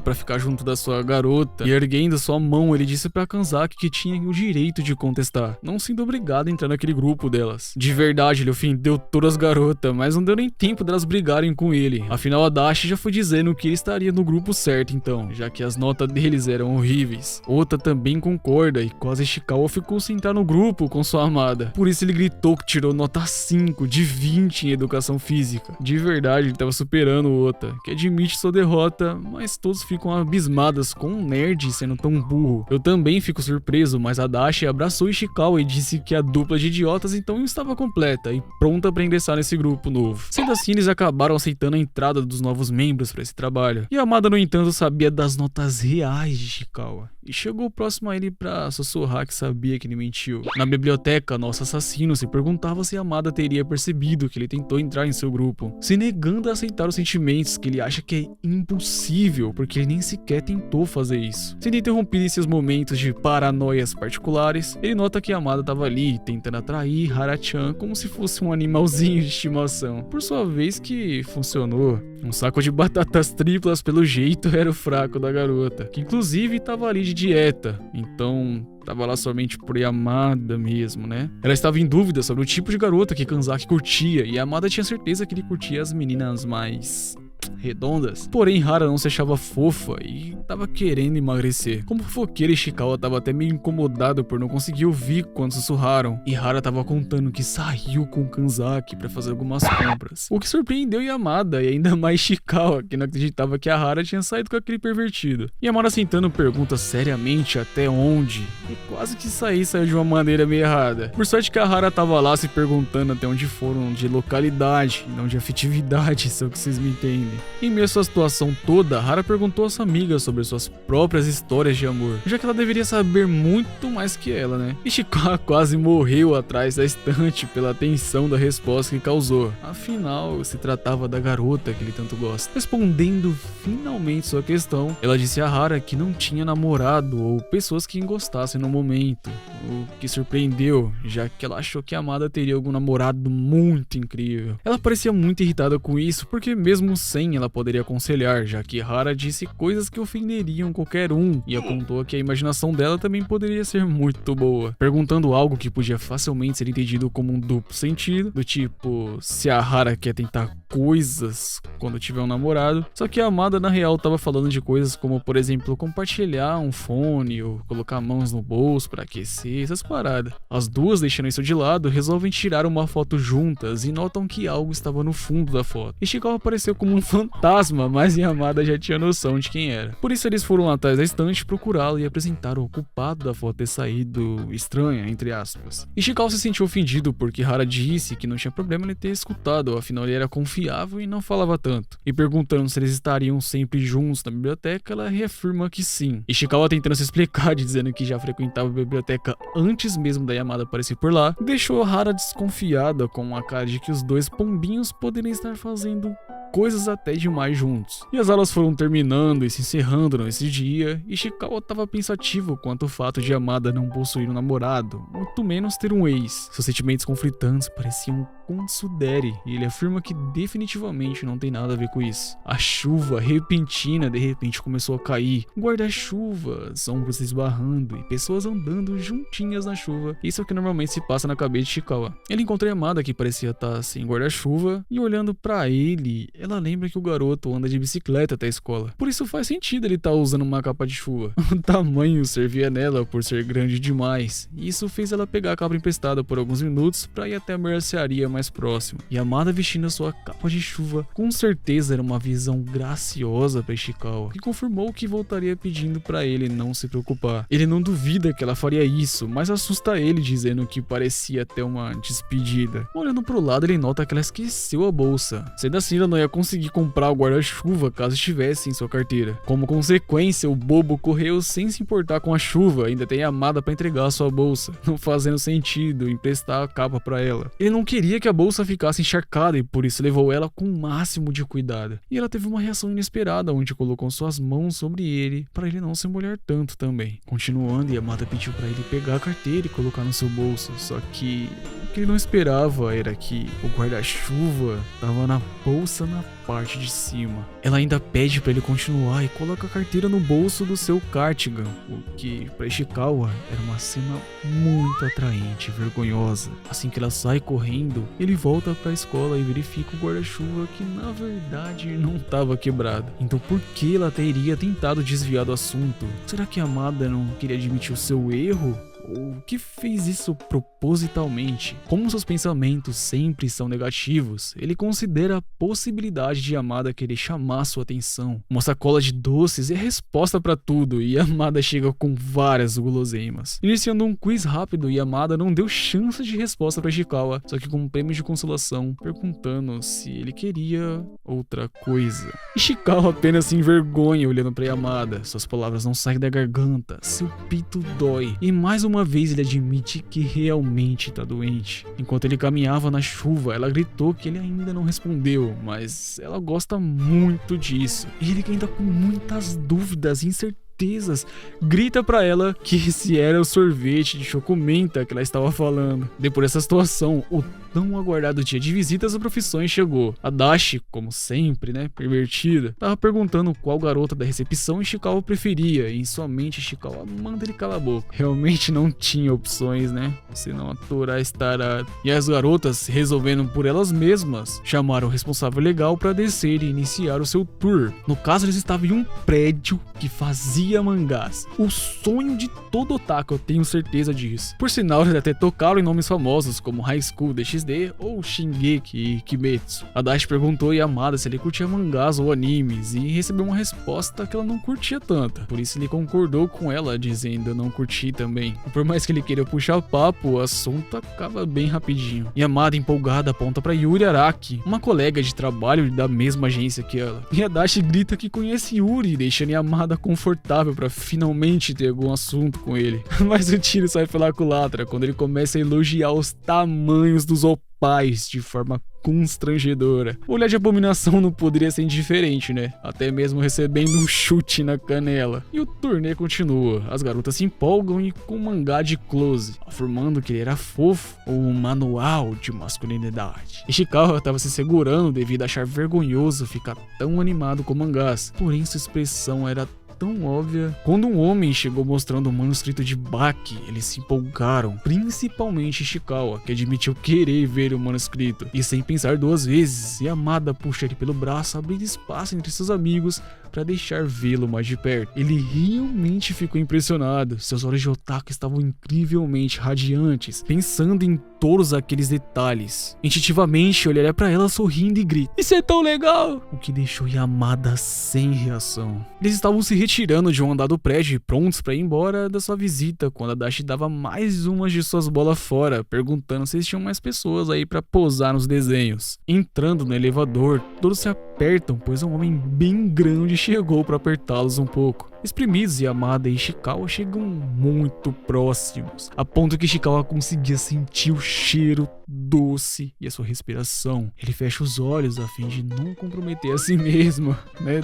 A: para ficar junto da sua garota e, erguendo sua mão, ele disse para Kanzaki que tinha o direito de contestar, não sendo obrigado a entrar naquele grupo delas. De verdade, ele ofendeu todas as garotas, mas não deu nem tempo delas brigarem com ele. Afinal, Adachi já foi dizendo que ele estaria no grupo certo então, já que as notas deles eram horríveis. Ota também concorda e quase Ishikawa ficou sem entrar no grupo com sua amada. Por isso ele gritou que tirou nota 5 de 20 em educação física. De verdade, ele estava superando o Ota, que admite sua derrota, mas todos ficam abismadas com um nerd sendo tão burro. Eu também fico surpreso, mas Adachi abraçou Ishikawa e disse que a dupla de idiotas então estava completa e pronta para ingressar nesse grupo novo. Sendo assim, eles acabaram aceitando a entrada dos novos membros para esse trabalho. E Yamada, no entanto, sabia das notas reais de Ishikawa. e chegou próximo a ele pra sussurrar que sabia que ele mentiu. Na biblioteca, nosso assassino se perguntava se Yamada teria percebido que ele tentou entrar em seu grupo, se negando a aceitar os sentimentos que ele acha que é impossível porque ele nem sequer tentou fazer isso. Sendo interrompido em seus momentos de paranoias particulares, ele nota que Yamada estava ali tentando atrair Hara-chan como se fosse um animalzinho de estimação. Por sua vez que funcionou. Um saco de batatas triplas pelo jeito era o fraco da garota, que inclusive estava ali de dieta, então tava lá somente por Yamada mesmo, né? Ela estava em dúvida sobre o tipo de garota que Kanzaki curtia, e Yamada tinha certeza que ele curtia as meninas mais redondas. Porém, Hara não se achava fofa e tava querendo emagrecer. Como fofoqueira, Ishikawa tava até meio incomodado por não conseguir ouvir quando sussurraram, e Hara tava contando que saiu com Kanzaki pra fazer algumas compras. O que surpreendeu Yamada e ainda mais Ishikawa, que não acreditava que a Hara tinha saído com aquele pervertido. Yamada sentando pergunta seriamente até onde, e quase que saiu de uma maneira meio errada. Por sorte que a Hara tava lá se perguntando até onde foram de localidade, não de afetividade, se é o que vocês me entendem. Em meio a sua situação toda, Hara perguntou a sua amiga sobre suas próprias histórias de amor, já que ela deveria saber muito mais que ela, né? Ishikawa quase morreu atrás da estante pela tensão da resposta que causou. Afinal, se tratava da garota que ele tanto gosta. Respondendo finalmente sua questão, ela disse a Hara que não tinha namorado ou pessoas que gostassem no momento, o que surpreendeu, já que ela achou que a Amada teria algum namorado muito incrível. Ela parecia muito irritada com isso, porque mesmo sem ela poderia aconselhar, já que Hara disse coisas que ofenderiam qualquer um, e apontou que a imaginação dela também poderia ser muito boa, perguntando algo que podia facilmente ser entendido como um duplo sentido, do tipo, se a Hara quer tentar coisas quando tiver um namorado, só que a Amada na real tava falando de coisas como, por exemplo, compartilhar um fone ou colocar mãos no bolso pra aquecer, essas paradas. As duas, deixando isso de lado, resolvem tirar uma foto juntas e notam que algo estava no fundo da foto. Ishikawa apareceu como um fantasma, mas Yamada já tinha noção de quem era. Por isso eles foram atrás da estante procurá-lo e apresentaram o culpado da foto ter saído estranha, entre aspas. Ishikawa se sentiu ofendido porque Hara disse que não tinha problema ele ter escutado, afinal ele era confiável e não falava tanto. E perguntando se eles estariam sempre juntos na biblioteca, ela reafirma que sim. Ishikawa tentando se explicar, dizendo que já frequentava a biblioteca antes mesmo da Yamada aparecer por lá, deixou Hara desconfiada com a cara de que os dois pombinhos poderiam estar fazendo coisas até demais juntos. E as aulas foram terminando e se encerrando nesse dia, e Ishikawa estava pensativo quanto ao fato de Yamada não possuir um namorado, muito menos ter um ex. Seus sentimentos conflitantes pareciam com Tsundere, e ele afirma que definitivamente não tem nada a ver com isso. A chuva repentina de repente começou a cair, guarda-chuvas, ombros esbarrando e pessoas andando juntinhas na chuva. Isso é o que normalmente se passa na cabeça de Ishikawa. Ele encontra Yamada, que parecia estar sem guarda-chuva, e olhando pra ele, ela lembra que o garoto anda de bicicleta até a escola. Por isso faz sentido ele estar usando uma capa de chuva. O tamanho servia nela por ser grande demais, e isso fez ela pegar a capa emprestada por alguns minutos pra ir até a mercearia mais próxima. E Yamada vestindo a sua capa de chuva com certeza era uma visão graciosa para Ishikawa, que confirmou que voltaria pedindo para ele não se preocupar. Ele não duvida que ela faria isso, mas assusta ele dizendo que parecia até uma despedida. Olhando pro lado, ele nota que ela esqueceu a bolsa. Sendo assim, ela não ia conseguir comprar o guarda-chuva caso estivesse em sua carteira. Como consequência, o bobo correu sem se importar com a chuva, ainda tem Yamada para entregar a sua bolsa, não fazendo sentido emprestar a capa para ela. Ele não queria que a bolsa ficasse encharcada e por isso levou ela com o máximo de cuidado. E ela teve uma reação inesperada, onde colocou suas mãos sobre ele para ele não se molhar tanto também. Continuando, Yamada pediu para ele pegar a carteira e colocar no seu bolso, só que o que ele não esperava era que o guarda-chuva estava na bolsa na parte de cima. Ela ainda pede para ele continuar e coloca a carteira no bolso do seu cardigan, o que para Ishikawa era uma cena muito atraente e vergonhosa. Assim que ela sai correndo, ele volta para a escola e verifica o guarda-chuva que na verdade não estava quebrado. Então por que ela teria tentado desviar do assunto? Será que a Amada não queria admitir o seu erro? Ou que fez isso propositalmente? Como seus pensamentos sempre são negativos, ele considera a possibilidade de Yamada querer chamar sua atenção. Uma sacola de doces é a resposta para tudo e Yamada chega com várias guloseimas. Iniciando um quiz rápido, Yamada não deu chance de resposta para Ishikawa, só que com um prêmio de consolação, perguntando se ele queria outra coisa. Ishikawa apenas se envergonha olhando para Yamada, suas palavras não saem da garganta, seu peito dói, e mais uma vez ele admite que realmente tá doente. Enquanto ele caminhava na chuva, ela gritou que ele ainda não respondeu, mas ela gosta muito disso. E ele ainda com muitas dúvidas e incertezas, grita pra ela que esse era o sorvete de chocomenta que ela estava falando. Depois dessa situação, o tão aguardado dia de visitas a profissões chegou. A Dashi, como sempre, pervertida, tava perguntando qual garota da recepção Ishikawa preferia, e em sua mente Ishikawa manda ele calar a boca. Realmente não tinha opções, senão aturar esse tarado. E as garotas, resolvendo por elas mesmas, chamaram o responsável legal pra descer e iniciar o seu tour. No caso, eles estavam em um prédio que fazia mangás. O sonho de todo otaku, eu tenho certeza disso. Por sinal, eles até tocaram em nomes famosos como High School DxD ou Shingeki e Kimetsu. A Dashi perguntou a Yamada se ele curtia mangás ou animes e recebeu uma resposta que ela não curtia tanto. Por isso ele concordou com ela, dizendo não curtir também. E por mais que ele queira puxar papo, o assunto acaba bem rapidinho. Yamada, empolgada, aponta para Yuri Araki, uma colega de trabalho da mesma agência que ela. E a Dashi grita que conhece Yuri, deixando Yamada confortável para finalmente ter algum assunto com ele. Mas o tiro sai pela culatra quando ele começa a elogiar os tamanhos dos opais de forma constrangedora. O olhar de abominação não poderia ser indiferente, até mesmo recebendo um chute na canela. E o turnê continua. As garotas se empolgam e com um mangá de close, afirmando que ele era fofo ou um manual de masculinidade. Ishikawa estava se segurando devido a achar vergonhoso ficar tão animado com mangás, porém sua expressão era tão óbvia. Quando um homem chegou mostrando um manuscrito de Baki, eles se empolgaram, principalmente Ishikawa, que admitiu querer ver o manuscrito. E sem pensar duas vezes, Yamada puxa ele pelo braço, abrindo espaço entre seus amigos para deixar vê-lo mais de perto. Ele realmente ficou impressionado. Seus olhos de otaku estavam incrivelmente radiantes, pensando em todos aqueles detalhes. Instintivamente olharia para ela sorrindo e grita: "Isso é tão legal!" O que deixou Yamada sem reação. Eles estavam se retirando de um andar do prédio e prontos para ir embora da sua visita, quando a Dashi dava mais umas de suas bolas fora, perguntando se tinham mais pessoas aí para posar nos desenhos. Entrando no elevador, todos se apertam, pois um homem bem grande chegou para apertá-los um pouco. Espremidos, Yamada e Ishikawa chegam muito próximos, a ponto que Ishikawa conseguia sentir o cheiro doce e a sua respiração. Ele fecha os olhos a fim de não comprometer a si mesmo,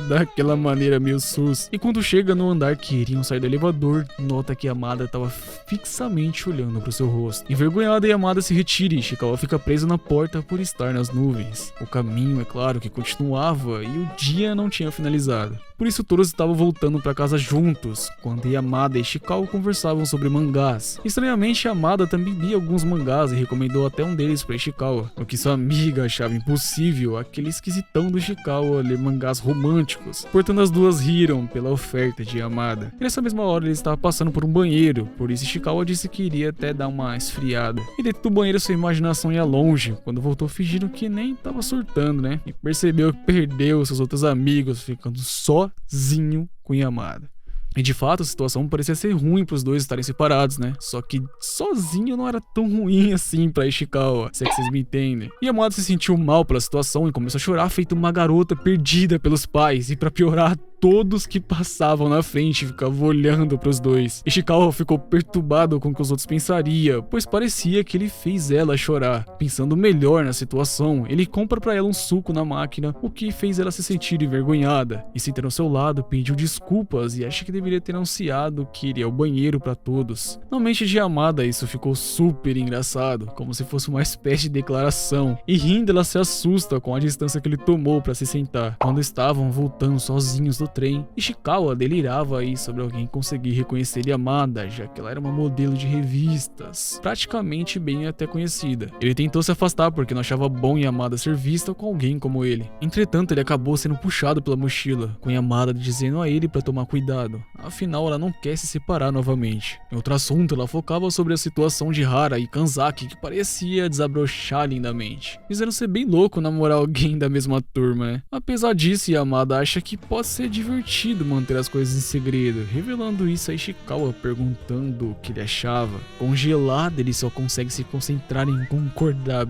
A: daquela maneira meio sus. E quando chega no andar que iriam sair do elevador, nota que Yamada estava fixamente olhando para o seu rosto. Envergonhada, Yamada se retira e Ishikawa fica preso na porta por estar nas nuvens. O caminho, é claro, que continuava e o dia não tinha finalizado. Por isso todos estavam voltando para casa juntos, quando Yamada e Ishikawa conversavam sobre mangás. Estranhamente, Yamada também lia alguns mangás e recomendou até um deles para Ishikawa, o que sua amiga achava impossível, aquele esquisitão do Ishikawa ler mangás românticos. Portanto, as duas riram pela oferta de Yamada. E nessa mesma hora ele estava passando por um banheiro, por isso Ishikawa disse que iria até dar uma esfriada. E dentro do banheiro sua imaginação ia longe, quando voltou fingindo que nem estava surtando, E percebeu que perdeu seus outros amigos, ficando sozinho com Yamada. E de fato a situação parecia ser ruim para os dois estarem separados, Só que sozinho não era tão ruim assim para Ishikawa, se é que vocês me entendem. Yamada se sentiu mal pela situação e começou a chorar feito uma garota perdida pelos pais. E para piorar, todos que passavam na frente ficavam olhando para os dois. Ishikawa ficou perturbado com o que os outros pensariam, pois parecia que ele fez ela chorar. Pensando melhor na situação, ele compra para ela um suco na máquina, o que fez ela se sentir envergonhada. E se ter ao seu lado, pediu desculpas e acha que deveria ter anunciado que iria ao banheiro para todos. Na mente de Yamada, isso ficou super engraçado, como se fosse uma espécie de declaração. E rindo, ela se assusta com a distância que ele tomou para se sentar. Quando estavam voltando sozinhos do trem, Ishikawa delirava aí sobre alguém conseguir reconhecer Yamada, já que ela era uma modelo de revistas, praticamente bem até conhecida. Ele tentou se afastar porque não achava bom Yamada ser vista com alguém como ele. Entretanto, ele acabou sendo puxado pela mochila, com Yamada dizendo a ele para tomar cuidado. afinal ela não quer se separar novamente. Em outro assunto, ela focava sobre a situação de Hara e Kanzaki, que parecia desabrochar lindamente, dizendo ser bem louco namorar alguém da mesma turma, né? Apesar disso, Yamada acha que pode ser divertido manter as coisas em segredo, revelando isso a Ishikawa perguntando o que ele achava. Congelado, ele só consegue se concentrar em concordar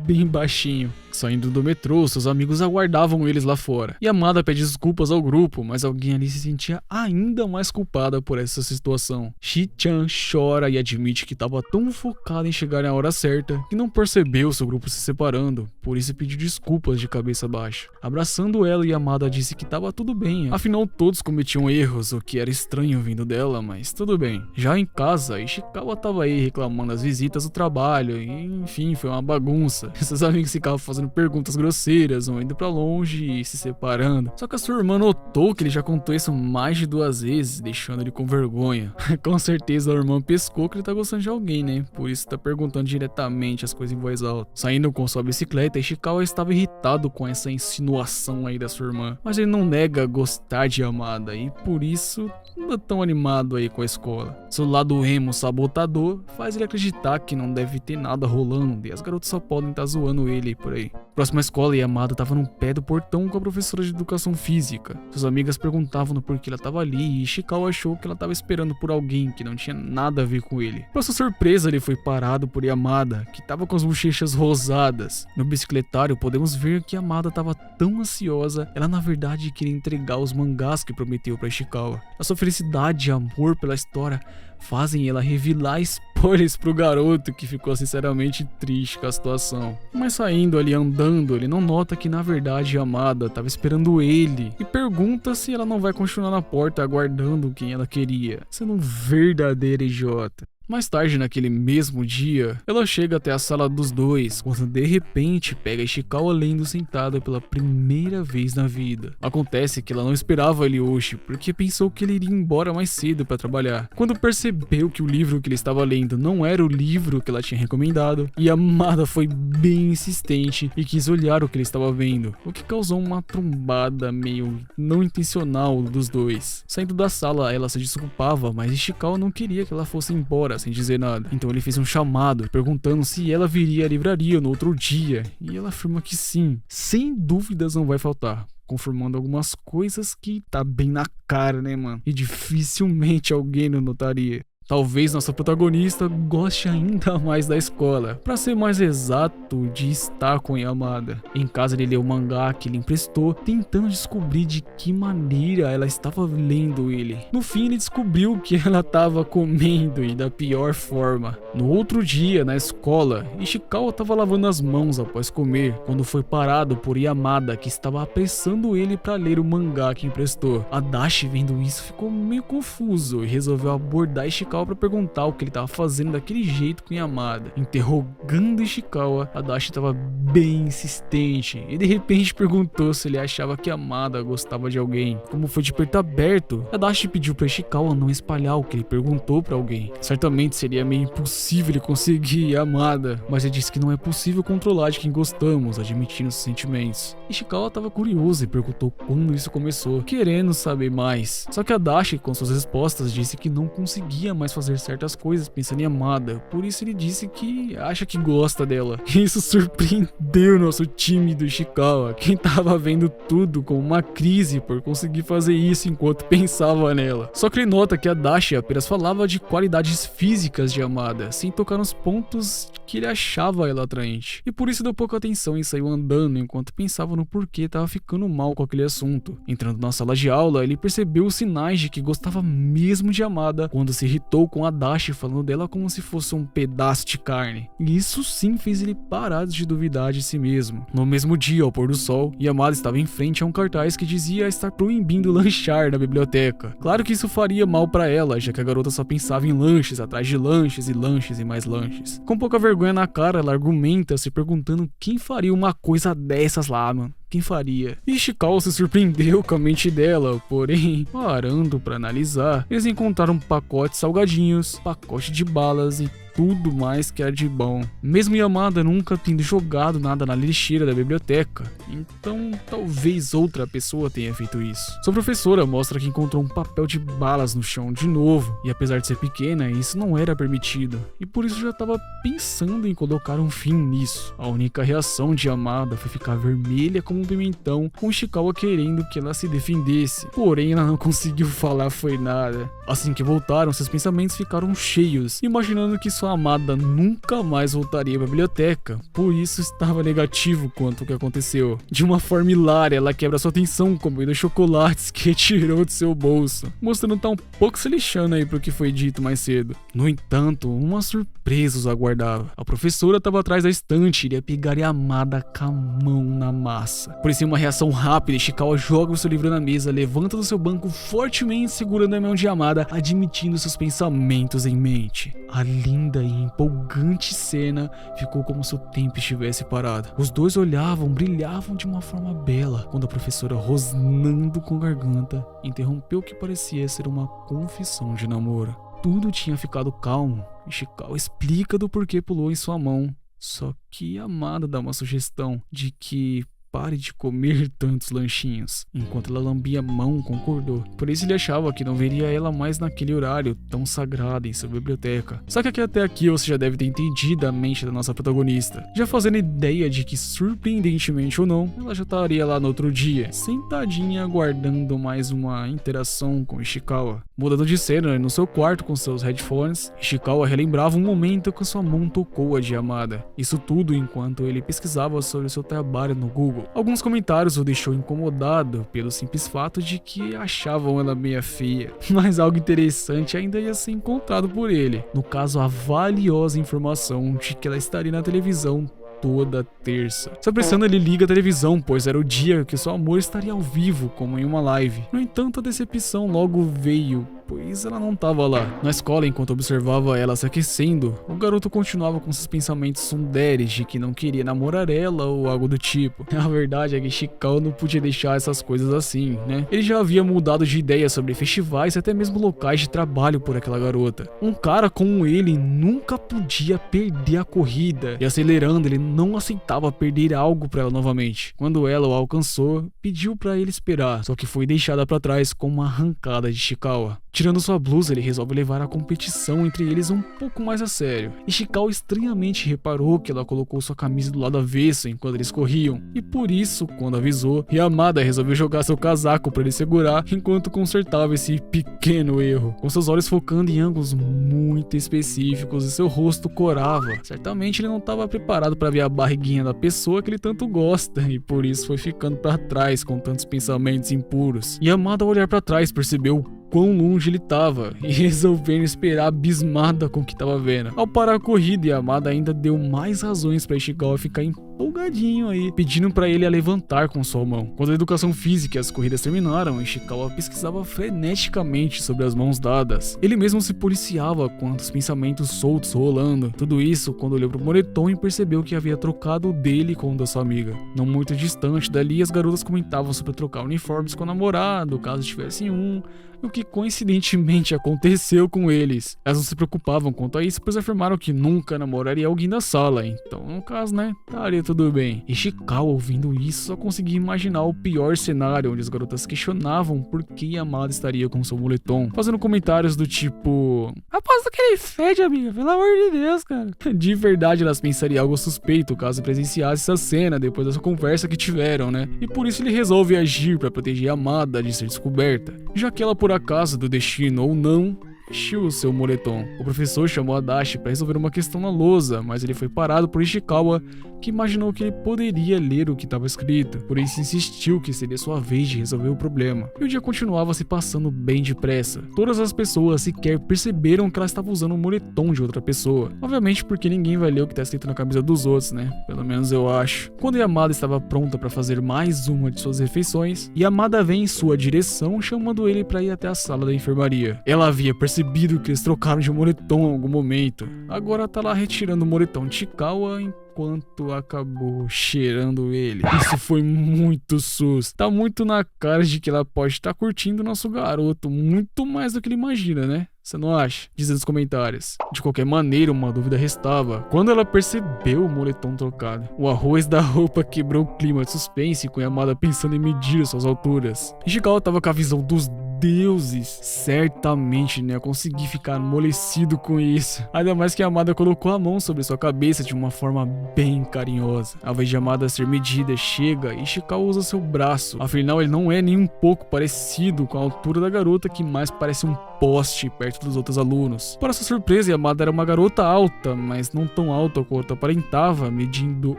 A: bem baixinho. Saindo do metrô, seus amigos aguardavam eles lá fora. Yamada pede desculpas ao grupo, mas alguém ali se sentia ainda mais culpada por essa situação. Shi-chan chora e admite que estava tão focada em chegar na hora certa que não percebeu seu grupo se separando, por isso pediu desculpas de cabeça baixa. Abraçando ela, Yamada disse que estava tudo bem, afinal todos cometiam erros, o que era estranho vindo dela, mas tudo bem. Já em casa, Ishikawa estava aí reclamando das visitas do trabalho e enfim, foi uma bagunça. Seus amigos ficavam fazendo perguntas grosseiras, ou indo pra longe e se separando. Só que a sua irmã notou que ele já contou isso mais de 2 vezes, deixando ele com vergonha. Com certeza a irmã pescou que ele tá gostando de alguém, né? Por isso tá perguntando diretamente as coisas em voz alta. Saindo com sua bicicleta, Ishikawa estava irritado com essa insinuação aí da sua irmã. Mas ele não nega gostar de Yamada e por isso não é tão animado aí com a escola. Seu lado emo sabotador faz ele acreditar que não deve ter nada rolando e as garotas só podem estar zoando ele por aí. Próxima escola, Yamada estava no pé do portão com a professora de educação física. Suas amigas perguntavam no porquê ela estava ali e Ishikawa achou que ela estava esperando por alguém que não tinha nada a ver com ele. Para sua surpresa, ele foi parado por Yamada, que estava com as bochechas rosadas. No bicicletário, podemos ver que Yamada estava tão ansiosa, ela na verdade queria entregar os mangás que prometeu para Ishikawa. A sua felicidade e amor pela história fazem ela revelar spoilers pro garoto, que ficou sinceramente triste com a situação. Mas saindo ali andando, ele não nota que na verdade Yamada estava esperando ele e pergunta se ela não vai continuar na porta aguardando quem ela queria, sendo um verdadeiro idiota. Mais tarde naquele mesmo dia, ela chega até a sala dos dois, quando de repente pega Ishikawa lendo sentada pela primeira vez na vida. Acontece que ela não esperava ele hoje, porque pensou que ele iria embora mais cedo para trabalhar. Quando percebeu que o livro que ele estava lendo não era o livro que ela tinha recomendado, Yamada foi bem insistente e quis olhar o que ele estava vendo, o que causou uma trombada meio não intencional dos dois. Saindo da sala, ela se desculpava, mas Ishikawa não queria que ela fosse embora sem dizer nada. Então ele fez um chamado, perguntando se ela viria à livraria no outro dia, e ela afirma que sim, sem dúvidas não vai faltar, confirmando algumas coisas que tá bem na cara, né, mano? E dificilmente alguém não notaria. Talvez nossa protagonista goste ainda mais da escola, para ser mais exato, de estar com Yamada. Em casa ele leu o mangá que ele emprestou, tentando descobrir de que maneira ela estava lendo ele. No fim ele descobriu que ela estava comendo e da pior forma. No outro dia, na escola, Ishikawa estava lavando as mãos após comer, quando foi parado por Yamada, que estava apressando ele para ler o mangá que emprestou. Adachi, vendo isso, ficou meio confuso e resolveu abordar Ishikawa para perguntar o que ele estava fazendo daquele jeito com Yamada. Interrogando Ishikawa, Adachi estava bem insistente e de repente perguntou se ele achava que Yamada gostava de alguém. Como foi de peito aberto, Adachi pediu para Ishikawa não espalhar o que ele perguntou para alguém. Certamente seria meio impossível ele conseguir Yamada, mas ele disse que não é possível controlar de quem gostamos, admitindo seus sentimentos. Ishikawa estava curioso e perguntou quando isso começou, querendo saber mais. Só que Adachi, com suas respostas, disse que não conseguia mais fazer certas coisas pensando em Yamada, por isso ele disse que acha que gosta dela. Isso surpreendeu nosso time do Ishikawa, quem tava vendo tudo como uma crise por conseguir fazer isso enquanto pensava nela. Só que ele nota que Adachi apenas falava de qualidades físicas de Yamada, sem tocar nos pontos que ele achava ela atraente. E por isso deu pouca atenção e saiu andando enquanto pensava no porquê tava ficando mal com aquele assunto. Entrando na sala de aula, ele percebeu os sinais de que gostava mesmo de Yamada quando se irritou com Adachi falando dela como se fosse um pedaço de carne. E isso sim fez ele parar de duvidar de si mesmo. No mesmo dia, ao pôr do sol, Yamada estava em frente a um cartaz que dizia estar proibindo lanchar na biblioteca. Claro que isso faria mal pra ela, já que a garota só pensava em lanches atrás de lanches e lanches e mais lanches. Com pouca vergonha na cara, ela argumenta se perguntando quem faria uma coisa dessas lá, mano. quem faria? Ishikawa se surpreendeu com a mente dela, porém, parando pra analisar, eles encontraram um pacote de salgadinhos, pacote de balas e tudo mais que era de bom. Mesmo Yamada nunca tendo jogado nada na lixeira da biblioteca, então talvez outra pessoa tenha feito isso. Sua professora mostra que encontrou um papel de balas no chão de novo, e apesar de ser pequena, isso não era permitido, e por isso já estava pensando em colocar um fim nisso. A única reação de Yamada foi ficar vermelha como um pimentão, com Ishikawa querendo que ela se defendesse, porém ela não conseguiu falar foi nada. Assim que voltaram, seus pensamentos ficaram cheios, imaginando que sua amada nunca mais voltaria para a biblioteca, por isso estava negativo quanto ao que aconteceu. De uma forma hilária, ela quebra sua atenção comendo chocolates que retirou de seu bolso, mostrando estar um pouco se lixando aí pro que foi dito mais cedo. No entanto, uma surpresa os aguardava. A professora estava atrás da estante e iria pegar Yamada com a mão na massa. Por isso, em uma reação rápida, Ishikawa joga o seu livro na mesa, levanta do seu banco fortemente segurando a mão de Yamada, admitindo seus pensamentos em mente. A linda e empolgante cena ficou como se o tempo estivesse parado. Os dois olhavam, brilhavam de uma forma bela, quando a professora, rosnando com a garganta, interrompeu o que parecia ser uma confissão de namoro. Tudo tinha ficado calmo. Ishikawa explica do porquê pulou em sua mão. Só que Yamada dá uma sugestão de que pare de comer tantos lanchinhos. Enquanto ela lambia a mão, concordou. Por isso ele achava que não veria ela mais naquele horário tão sagrado em sua biblioteca. Só que até aqui você já deve ter entendido a mente da nossa protagonista, já fazendo ideia de que, surpreendentemente ou não, ela já estaria lá no outro dia, sentadinha aguardando mais uma interação com Ishikawa. Mudando de cena, no seu quarto com seus headphones, Ishikawa relembrava um momento que sua mão tocou a de Yamada. Isso tudo enquanto ele pesquisava sobre seu trabalho no Google. Alguns comentários o deixou incomodado pelo simples fato de que achavam ela meia feia, mas algo interessante ainda ia ser encontrado por ele. No caso, a valiosa informação de que ela estaria na televisão toda terça. Se apressando, ele liga a televisão, pois era o dia que seu amor estaria ao vivo, como em uma live. No entanto, a decepção logo veio, pois ela não estava lá. Na escola, enquanto observava ela se aquecendo, o garoto continuava com seus pensamentos sunderes de que não queria namorar ela ou algo do tipo. A verdade é que Ishikawa não podia deixar essas coisas assim, né? Ele já havia mudado de ideia sobre festivais e até mesmo locais de trabalho por aquela garota. Um cara como ele nunca podia perder a corrida, e acelerando, ele não aceitava perder algo para ela novamente. Quando ela o alcançou, pediu para ele esperar, só que foi deixada para trás com uma arrancada de Ishikawa. Tirando sua blusa, ele resolve levar a competição entre eles um pouco mais a sério. Ishikawa estranhamente reparou que ela colocou sua camisa do lado avesso enquanto eles corriam, e por isso, quando avisou, Yamada resolveu jogar seu casaco para ele segurar enquanto consertava esse pequeno erro. Com seus olhos focando em ângulos muito específicos e seu rosto corava. Certamente ele não estava preparado para ver a barriguinha da pessoa que ele tanto gosta, e por isso foi ficando para trás com tantos pensamentos impuros. Yamada, ao olhar para trás, percebeu quão longe ele estava e resolvendo esperar abismada com o que estava vendo. Ao parar a corrida, Yamada ainda deu mais razões para Ishikawa ficar empolgadinho aí, pedindo para ele a levantar com sua mão. Quando a educação física e as corridas terminaram, Ishikawa pesquisava freneticamente sobre as mãos dadas. Ele mesmo se policiava com os pensamentos soltos rolando. Tudo isso quando olhou pro moletom e percebeu que havia trocado o dele com o da sua amiga. Não muito distante dali, as garotas comentavam sobre trocar uniformes com o namorado, caso tivessem um, o que coincidentemente aconteceu com eles. Elas não se preocupavam quanto a isso, pois afirmaram que nunca namoraria alguém da sala, então no caso, né, estaria tudo bem. Ishikawa, ouvindo isso, só conseguia imaginar o pior cenário, onde as garotas questionavam por que Yamada estaria com seu moletom, fazendo comentários do tipo: aposto que ele fede, amiga, pelo amor de Deus, cara. De verdade, elas pensariam algo suspeito caso presenciasse essa cena depois dessa conversa que tiveram, né? E por isso ele resolve agir para proteger Yamada de ser descoberta, já que ela, por acaso do destino ou não, vestiu o seu moletom. O professor chamou Adachi para resolver uma questão na lousa, mas ele foi parado por Ishikawa, que imaginou que ele poderia ler o que estava escrito, por isso insistiu que seria sua vez de resolver o problema. E o dia continuava se passando bem depressa. Todas as pessoas sequer perceberam que ela estava usando um moletom de outra pessoa. Obviamente porque ninguém vai ler o que está escrito na camisa dos outros, né? Pelo menos eu acho. Quando Yamada estava pronta para fazer mais uma de suas refeições, Yamada vem em sua direção, chamando ele para ir até a sala da enfermaria. Ela havia percebido que eles trocaram de moletom em algum momento. Agora tá lá retirando o moletom de Ishikawa enquanto acabou cheirando ele. Isso foi muito sus. Tá muito na cara de que ela pode estar curtindo o nosso garoto muito mais do que ele imagina, né? Você não acha? Diz nos comentários. De qualquer maneira, uma dúvida restava. Quando ela percebeu o moletom trocado, o arroz da roupa quebrou o clima de suspense com a Yamada pensando em medir suas alturas. Ishikawa tava com a visão dos deuses. Certamente não ia conseguir ficar amolecido com isso. Ainda mais que a Yamada colocou a mão sobre sua cabeça de uma forma bem carinhosa. Ao invés de Yamada ser medida, chega e Ishikawa usa seu braço. Afinal, ele não é nem um pouco parecido com a altura da garota, que mais parece um poste perto dos outros alunos. Para sua surpresa, Yamada era uma garota alta, mas não tão alta quanto aparentava, medindo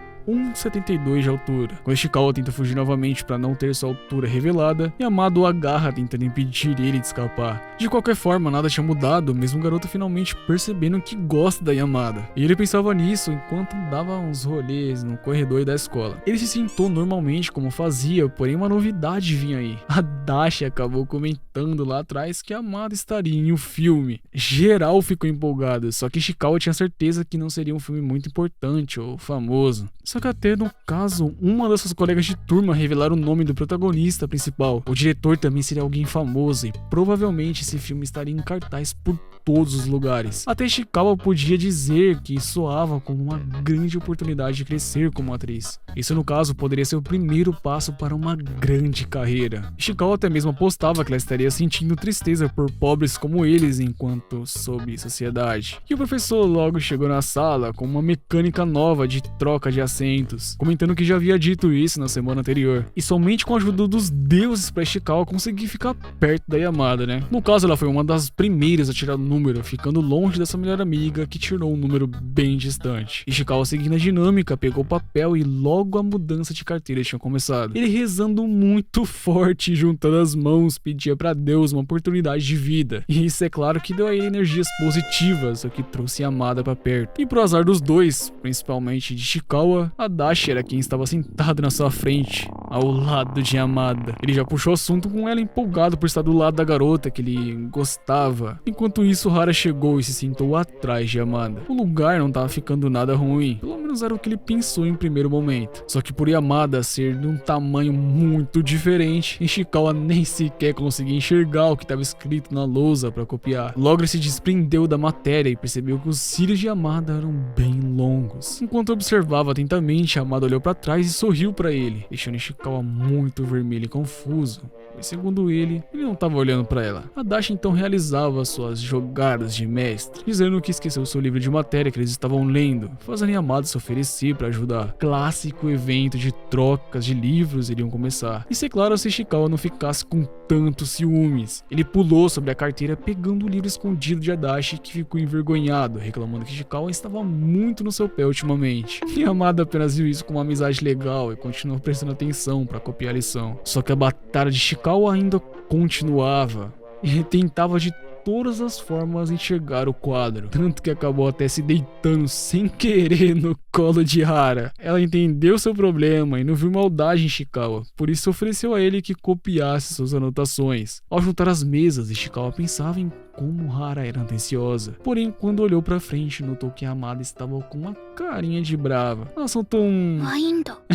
A: 1,72 de altura. Quando Ishikawa tenta fugir novamente para não ter sua altura revelada, Yamada o agarra tentando impedir ele de escapar. De qualquer forma, nada tinha mudado, mesmo o garoto finalmente percebendo que gosta da Yamada. E ele pensava nisso enquanto dava uns rolês no corredor da escola. Ele se sentou normalmente como fazia, porém uma novidade vinha aí. A Dashi acabou comentando lá atrás que a Yamada estaria em um filme. Geral ficou empolgado, só que Ishikawa tinha certeza que não seria um filme muito importante ou famoso. Só que até no caso, uma das suas colegas de turma revelaram o nome do protagonista principal. O diretor também seria alguém famoso e provavelmente esse filme estaria em cartaz por todos os lugares. Até Ishikawa podia dizer que soava como uma grande oportunidade de crescer como atriz. Isso no caso poderia ser o primeiro passo para uma grande carreira. Ishikawa até mesmo apostava que ela estaria sentindo tristeza por pobres como eles enquanto sob sociedade. E o professor logo chegou na sala com uma mecânica nova de troca de assentos, comentando que já havia dito isso na semana anterior. E somente com a ajuda dos deuses para Ishikawa conseguir ficar perto da Yamada, né? No caso, ela foi uma das primeiras a tirar o número, ficando longe dessa melhor amiga que tirou um número bem distante. Ishikawa, seguindo a dinâmica, pegou o papel e logo a mudança de carteira tinha começado. Ele, rezando muito forte, juntando as mãos, pedia para Deus uma oportunidade de vida. E isso é claro que deu a ele energias positivas, o que trouxe Yamada para perto. E pro azar dos dois, principalmente de Ishikawa, a Dashi era quem estava sentado na sua frente, ao lado de Yamada. Ele já puxou assunto com ela, empolgado por estar do lado da garota que ele gostava. Enquanto isso, Hara chegou e se sentou atrás de Yamada. O lugar não estava ficando nada ruim, pelo menos era o que ele pensou em primeiro momento. Só que por Yamada ser de um tamanho muito diferente, Ishikawa nem sequer conseguia enxergar o que estava escrito na lousa para copiar. Logo ele se desprendeu da matéria e percebeu que os cílios de Yamada eram bem longos. Enquanto observava atentamente, Yamada olhou para trás e sorriu para ele, deixando Ishikawa muito vermelho e confuso. Mas segundo ele não estava olhando para ela. A Dashi então realizava suas jogadas de mestre, dizendo que esqueceu seu livro de matéria que eles estavam lendo, fazendo Yamada se oferecer para ajudar. Clássico evento de trocas de livros iriam começar. Isso é claro se Ishikawa não ficasse com tantos ciúmes. Ele pulou sobre a carteira pegando o livro escondido de Adachi, que ficou envergonhado, reclamando que Ishikawa estava muito no seu pé ultimamente. Yamada apenas viu isso como uma amizade legal e continuou prestando atenção para copiar a lição. Só que a batalha de Ishikawa ainda continuava. Ele tentava de todas as formas enxergar o quadro, tanto que acabou até se deitando sem querer no colo de Hara. Ela entendeu seu problema e não viu maldade em Ishikawa, por isso ofereceu a ele que copiasse suas anotações. Ao juntar as mesas, Ishikawa pensava em como Hara era atenciosa. Porém, quando olhou pra frente, notou que a amada estava com uma carinha de brava. Ela soltou um...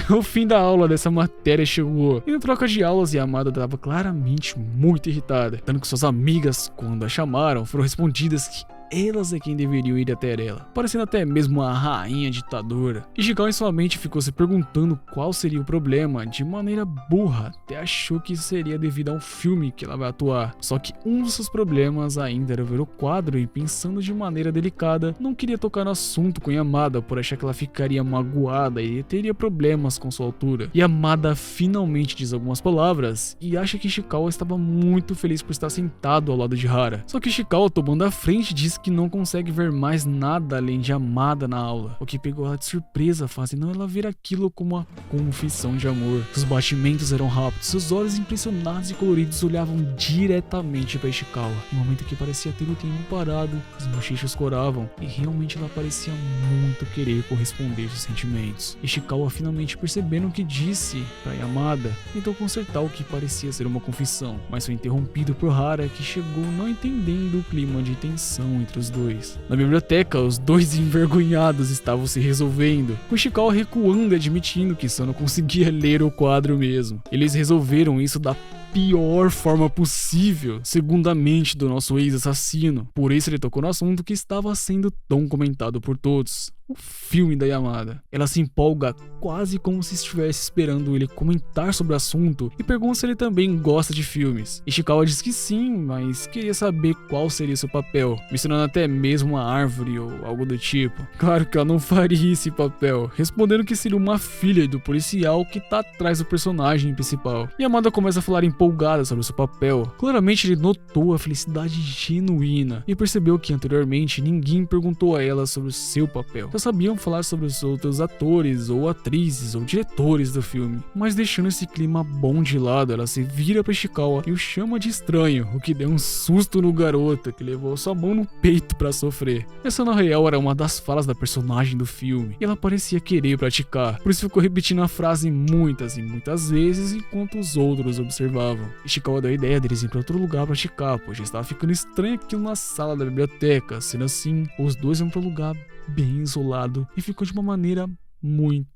A: O fim da aula dessa matéria chegou. E na troca de aulas, a amada estava claramente muito irritada. Tanto que suas amigas, quando a chamaram, foram respondidas que elas é quem deveriam ir até ela, parecendo até mesmo uma rainha ditadora. Ishikawa em sua mente ficou se perguntando qual seria o problema, de maneira burra, até achou que isso seria devido a um filme que ela vai atuar. Só que um dos seus problemas ainda era ver o quadro e, pensando de maneira delicada, não queria tocar no assunto com Yamada por achar que ela ficaria magoada e teria problemas com sua altura. Yamada finalmente diz algumas palavras e acha que Ishikawa estava muito feliz por estar sentado ao lado de Hara. Só que Ishikawa, tomando a frente, diz que não consegue ver mais nada além de Yamada na aula, o que pegou ela de surpresa, fazendo ela ver aquilo como uma confissão de amor. Os batimentos eram rápidos, seus olhos impressionados e coloridos olhavam diretamente para Ishikawa. No momento que parecia ter o tempo parado, as bochechas coravam e realmente ela parecia muito querer corresponder aos sentimentos. Ishikawa, finalmente percebendo o que disse para Yamada, tentou consertar o que parecia ser uma confissão, mas foi interrompido por Hara, que chegou não entendendo o clima de tensão entre entre os dois. Na biblioteca, os dois envergonhados estavam se resolvendo, com Ishikawa recuando e admitindo que só não conseguia ler o quadro mesmo. Eles resolveram isso da pior forma possível, segundo a mente do nosso ex-assassino. Por isso ele tocou no assunto que estava sendo tão comentado por todos: o filme da Yamada. Ela se empolga quase como se estivesse esperando ele comentar sobre o assunto e pergunta se ele também gosta de filmes. Ishikawa diz que sim, mas queria saber qual seria seu papel, mencionando até mesmo uma árvore ou algo do tipo. Claro que ela não faria esse papel, respondendo que seria uma filha do policial que tá atrás do personagem principal. Yamada começa a falar empolgada sobre seu papel. Claramente ele notou a felicidade genuína e percebeu que anteriormente ninguém perguntou a ela sobre o seu papel. Só sabiam falar sobre os outros atores ou atrizes ou diretores do filme. Mas deixando esse clima bom de lado, ela se vira pra Ishikawa e o chama de estranho, o que deu um susto no garoto, que levou sua mão no peito pra sofrer. Essa na real era uma das falas da personagem do filme e ela parecia querer praticar, por isso ficou repetindo a frase muitas e muitas vezes enquanto os outros observavam. Ishikawa deu a ideia deles ir pra outro lugar praticar, pois já estava ficando estranho aquilo na sala da biblioteca. Sendo assim, os dois vão pra um lugar bem isolado e ficou de uma maneira muito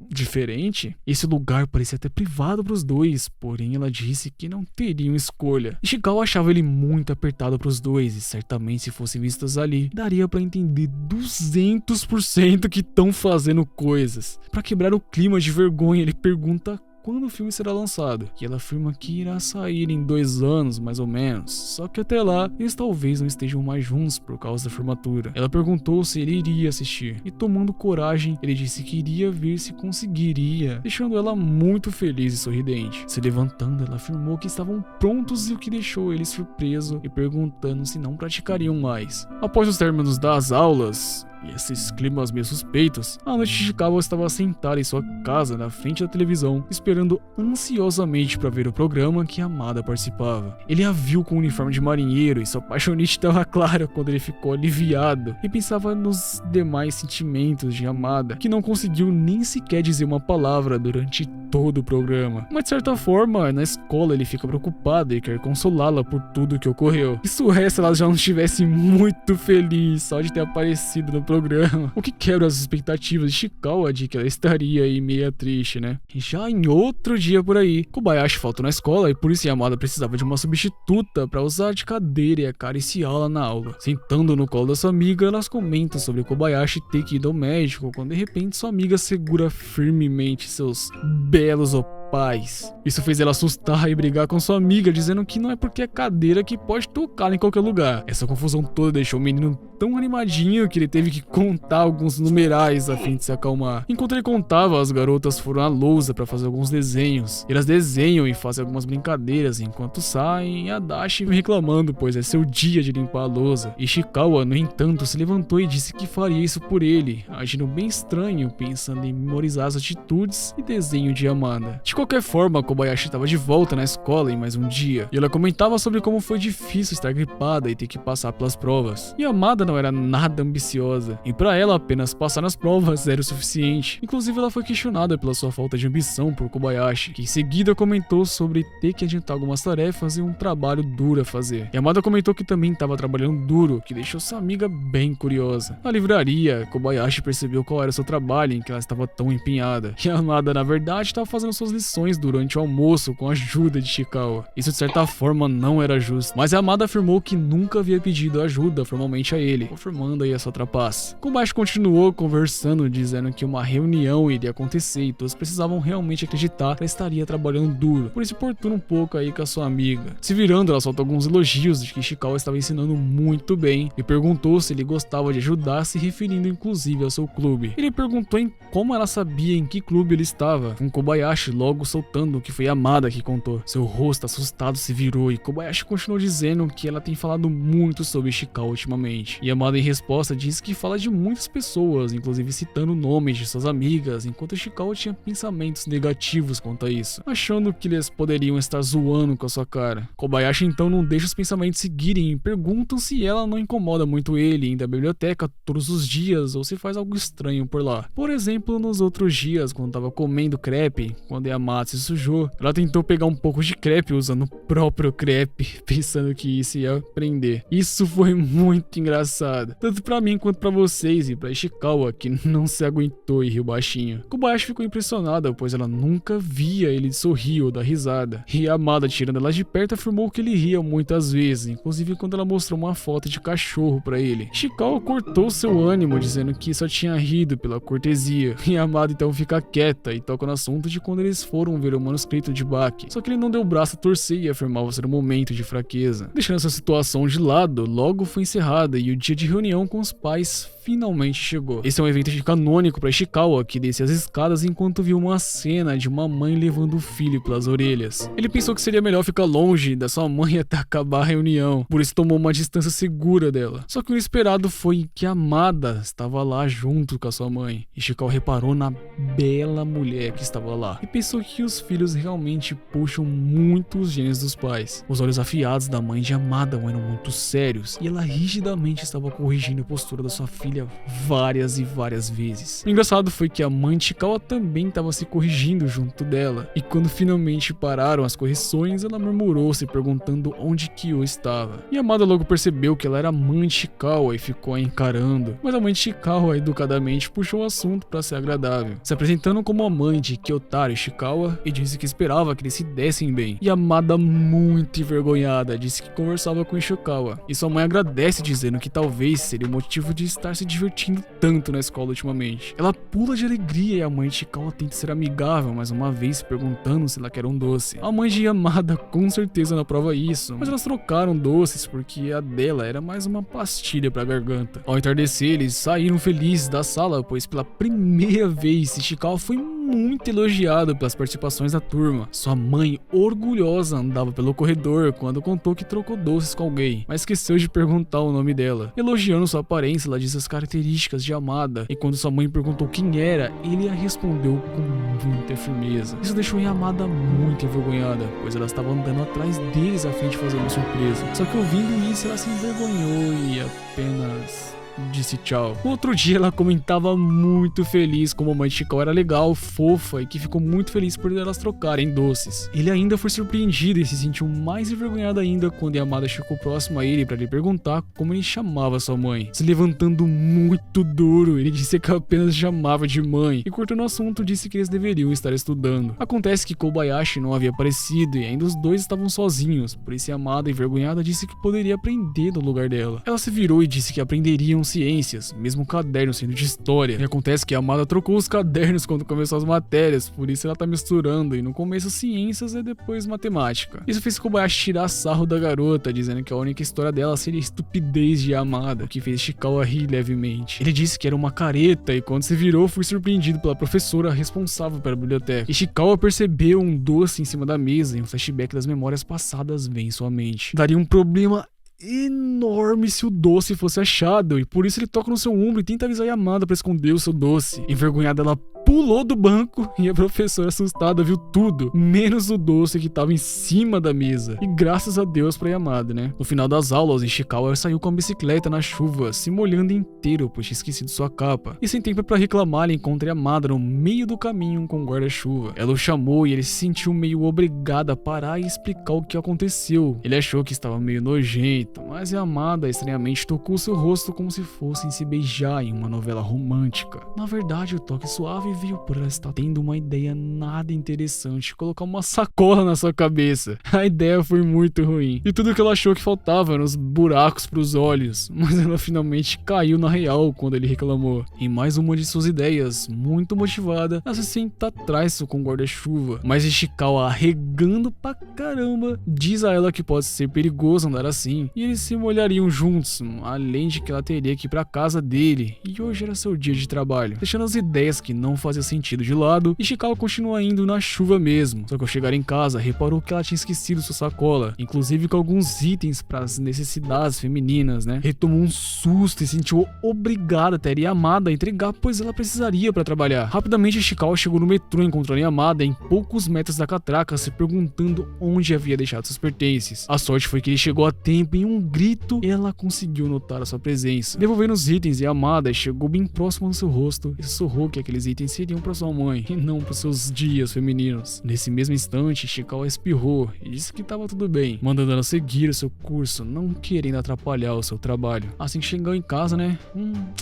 A: diferente. Esse lugar parecia até privado para os dois, porém ela disse que não teriam escolha. Ishikawa achava ele muito apertado para os dois e certamente se fossem vistos ali, daria para entender 200% que estão fazendo coisas. Para quebrar o clima de vergonha, ele pergunta quando o filme será lançado, que ela afirma que irá sair em 2 anos, mais ou menos, só que até lá eles talvez não estejam mais juntos por causa da formatura. Ela perguntou se ele iria assistir, e tomando coragem, ele disse que iria ver se conseguiria, deixando ela muito feliz e sorridente. Se levantando, ela afirmou que estavam prontos, e o que deixou ele surpreso e perguntando se não praticariam mais. Após os términos das aulas e esses climas meio suspeitos, a noite de Ishikawa estava sentada em sua casa na frente da televisão, esperando ansiosamente para ver o programa que Yamada participava. Ele a viu com o uniforme de marinheiro e sua paixonite estava clara quando ele ficou aliviado e pensava nos demais sentimentos de Yamada, que não conseguiu nem sequer dizer uma palavra durante todo o programa. Mas de certa forma, na escola ele fica preocupado e quer consolá-la por tudo o que ocorreu. Isso é se ela já não estivesse muito feliz só de ter aparecido no programa, o que quebra as expectativas de Ishikawa de que ela estaria aí meia triste, né? E já em outro dia por aí, Kobayashi faltou na escola e por isso Yamada precisava de uma substituta para usar de cadeira e acariciá-la na aula. Sentando no colo da sua amiga, elas comentam sobre Kobayashi ter que ir ao médico quando de repente sua amiga segura firmemente seus belos paz. Isso fez ela assustar e brigar com sua amiga, dizendo que não é porque é cadeira que pode tocá-la em qualquer lugar. Essa confusão toda deixou o menino tão animadinho que ele teve que contar alguns numerais a fim de se acalmar. Enquanto ele contava, as garotas foram à lousa para fazer alguns desenhos. Elas desenham e fazem algumas brincadeiras enquanto saem, e a Dashi vem reclamando, pois é seu dia de limpar a lousa. Ishikawa, no entanto, se levantou e disse que faria isso por ele, agindo bem estranho, pensando em memorizar as atitudes e desenho de Yamada. De qualquer forma, Kobayashi estava de volta na escola em mais um dia, e ela comentava sobre como foi difícil estar gripada e ter que passar pelas provas. Yamada não era nada ambiciosa, e para ela apenas passar nas provas era o suficiente. Inclusive ela foi questionada pela sua falta de ambição por Kobayashi, que em seguida comentou sobre ter que adiantar algumas tarefas e um trabalho duro a fazer. Yamada comentou que também estava trabalhando duro, que deixou sua amiga bem curiosa. Na livraria, Kobayashi percebeu qual era seu trabalho em que ela estava tão empenhada. Yamada, na verdade, estava fazendo suas lições durante o almoço com a ajuda de Ishikawa. Isso de certa forma não era justo, mas Yamada afirmou que nunca havia pedido ajuda formalmente a ele, confirmando aí a sua trapaça. Kobayashi continuou conversando, dizendo que uma reunião iria acontecer e todos precisavam realmente acreditar que ela estaria trabalhando duro, por isso importuna um pouco aí com a sua amiga. Se virando, ela soltou alguns elogios de que Ishikawa estava ensinando muito bem e perguntou se ele gostava de ajudar, se referindo inclusive ao seu clube. Ele perguntou em como ela sabia em que clube ele estava, com Kobayashi logo soltando que foi Yamada que contou. Seu rosto assustado se virou e Kobayashi continuou dizendo que ela tem falado muito sobre Ishikawa ultimamente. Yamada em resposta disse que fala de muitas pessoas, inclusive citando nomes de suas amigas, enquanto Ishikawa tinha pensamentos negativos quanto a isso, achando que eles poderiam estar zoando com a sua cara. Kobayashi então não deixa os pensamentos seguirem e perguntam se ela não incomoda muito ele indo à biblioteca todos os dias ou se faz algo estranho por lá. Por exemplo, nos outros dias, quando estava comendo crepe, quando Yamada Yamada se sujou, ela tentou pegar um pouco de crepe usando o próprio crepe, pensando que isso ia prender. Isso foi muito engraçado, tanto pra mim quanto pra vocês e pra Ishikawa, que não se aguentou e riu baixinho. Kobayashi ficou impressionada, pois ela nunca via ele sorrir ou dar risada. E Yamada, tirando ela de perto, afirmou que ele ria muitas vezes, inclusive quando ela mostrou uma foto de cachorro pra ele. Ishikawa cortou seu ânimo, dizendo que só tinha rido pela cortesia. E Yamada então fica quieta e toca no assunto de quando eles foram ver o manuscrito de Baki. Só que ele não deu o braço a torcer e afirmava ser um momento de fraqueza. Deixando essa situação de lado, logo foi encerrada e o dia de reunião com os pais finalmente chegou. Esse é um evento canônico para Ishikawa, que desce as escadas enquanto viu uma cena de uma mãe levando o filho pelas orelhas. Ele pensou que seria melhor ficar longe da sua mãe até acabar a reunião, por isso tomou uma distância segura dela. Só que o inesperado foi que Yamada estava lá junto com a sua mãe. Ishikawa reparou na bela mulher que estava lá e pensou que os filhos realmente puxam muito os genes dos pais. Os olhos afiados da mãe de Yamada eram muito sérios e ela rigidamente estava corrigindo a postura da sua filha várias e várias vezes. O engraçado foi que a mãe de Ishikawa também estava se corrigindo junto dela, e quando finalmente pararam as correções, ela murmurou se perguntando onde Kyo estava. E Yamada logo percebeu que ela era a mãe de Ishikawa e ficou a encarando, mas a mãe de Ishikawa educadamente puxou o assunto para ser agradável, se apresentando como a mãe de Kyotaro Ishikawa, e disse que esperava que eles se dessem bem. E Yamada, muito envergonhada, disse que conversava com Ishikawa, e sua mãe agradece, dizendo que talvez seria o motivo de estar se divertindo tanto na escola ultimamente. Ela pula de alegria e a mãe de Ishikawa tenta ser amigável mais uma vez, perguntando se ela quer um doce. A mãe de Yamada com certeza não aprova isso, mas elas trocaram doces porque a dela era mais uma pastilha pra garganta. Ao entardecer, eles saíram felizes da sala, pois pela primeira vez Ishikawa foi muito elogiado pelas participações da turma. Sua mãe, orgulhosa, andava pelo corredor quando contou que trocou doces com alguém, mas esqueceu de perguntar o nome dela. Elogiando sua aparência, ela disse as características de Yamada, e quando sua mãe perguntou quem era, ele a respondeu com muita firmeza. Isso deixou Yamada muito envergonhada, pois ela estava andando atrás deles a fim de fazer uma surpresa. Só que ouvindo isso, ela se envergonhou e apenas disse tchau. No outro dia, ela comentava muito feliz como a mãe de Ishikawa era legal, fofa e que ficou muito feliz por elas trocarem doces. Ele ainda foi surpreendido e se sentiu mais envergonhado ainda quando Yamada chegou próximo a ele para lhe perguntar como ele chamava sua mãe. Se levantando muito duro, ele disse que apenas chamava de mãe e, cortando o assunto, disse que eles deveriam estar estudando. Acontece que Kobayashi não havia aparecido e ainda os dois estavam sozinhos, por isso Yamada, envergonhada, disse que poderia aprender no lugar dela. Ela se virou e disse que aprenderiam ciências, mesmo o caderno sendo de história. E acontece que a Yamada trocou os cadernos quando começou as matérias, por isso ela tá misturando, e no começo ciências e depois matemática. Isso fez Kobayashi tirar sarro da garota, dizendo que a única história dela seria a estupidez de Yamada, o que fez Ishikawa rir levemente. Ele disse que era uma careta e quando se virou foi surpreendido pela professora responsável pela biblioteca. Ishikawa percebeu um doce em cima da mesa e um flashback das memórias passadas vem em sua mente. Daria um problema enorme se o doce fosse achado, e por isso ele toca no seu ombro e tenta avisar Yamada para esconder o seu doce. Envergonhada, ela pulou do banco e a professora, assustada, viu tudo, menos o doce que estava em cima da mesa. E graças a Deus pra Yamada, né? No final das aulas, Ishikawa saiu com a bicicleta na chuva, se molhando inteiro, pois tinha esquecido sua capa. E sem tempo para reclamar, ele encontra Yamada no meio do caminho com o guarda-chuva. Ela o chamou e ele se sentiu meio obrigado a parar e explicar o que aconteceu. Ele achou que estava meio nojento, mas Yamada estranhamente tocou seu rosto como se fossem se beijar em uma novela romântica. Na verdade, o toque suave veio por ela estar tendo uma ideia nada interessante, colocar uma sacola na sua cabeça. A ideia foi muito ruim, e tudo que ela achou que faltava eram os buracos pros olhos, mas ela finalmente caiu na real quando ele reclamou. Em mais uma de suas ideias, muito motivada, ela se senta atrás com o guarda-chuva, mas Ishikawa, arregando pra caramba, diz a ela que pode ser perigoso andar assim, e eles se molhariam juntos, além de que ela teria que ir pra casa dele, e hoje era seu dia de trabalho. Deixando as ideias que não fazia sentido de lado, Ishikawa continua indo na chuva mesmo. Só que ao chegar em casa, reparou que ela tinha esquecido sua sacola, inclusive com alguns itens para as necessidades femininas, né? Ele tomou um susto e sentiu obrigada a ter Yamada a entregar, pois ela precisaria para trabalhar. Rapidamente, Ishikawa chegou no metrô, encontrando Yamada em poucos metros da catraca, se perguntando onde havia deixado seus pertences. A sorte foi que ele chegou a tempo e em um grito, ela conseguiu notar a sua presença. Devolvendo os itens, Yamada chegou bem próximo do seu rosto e sussurrou que aqueles itens assim seriam pra sua mãe e não pros seus dias femininos. Nesse mesmo instante, Ishikawa espirrou e disse que tava tudo bem, mandando ela seguir o seu curso, não querendo atrapalhar o seu trabalho. Assim que chegou em casa, né,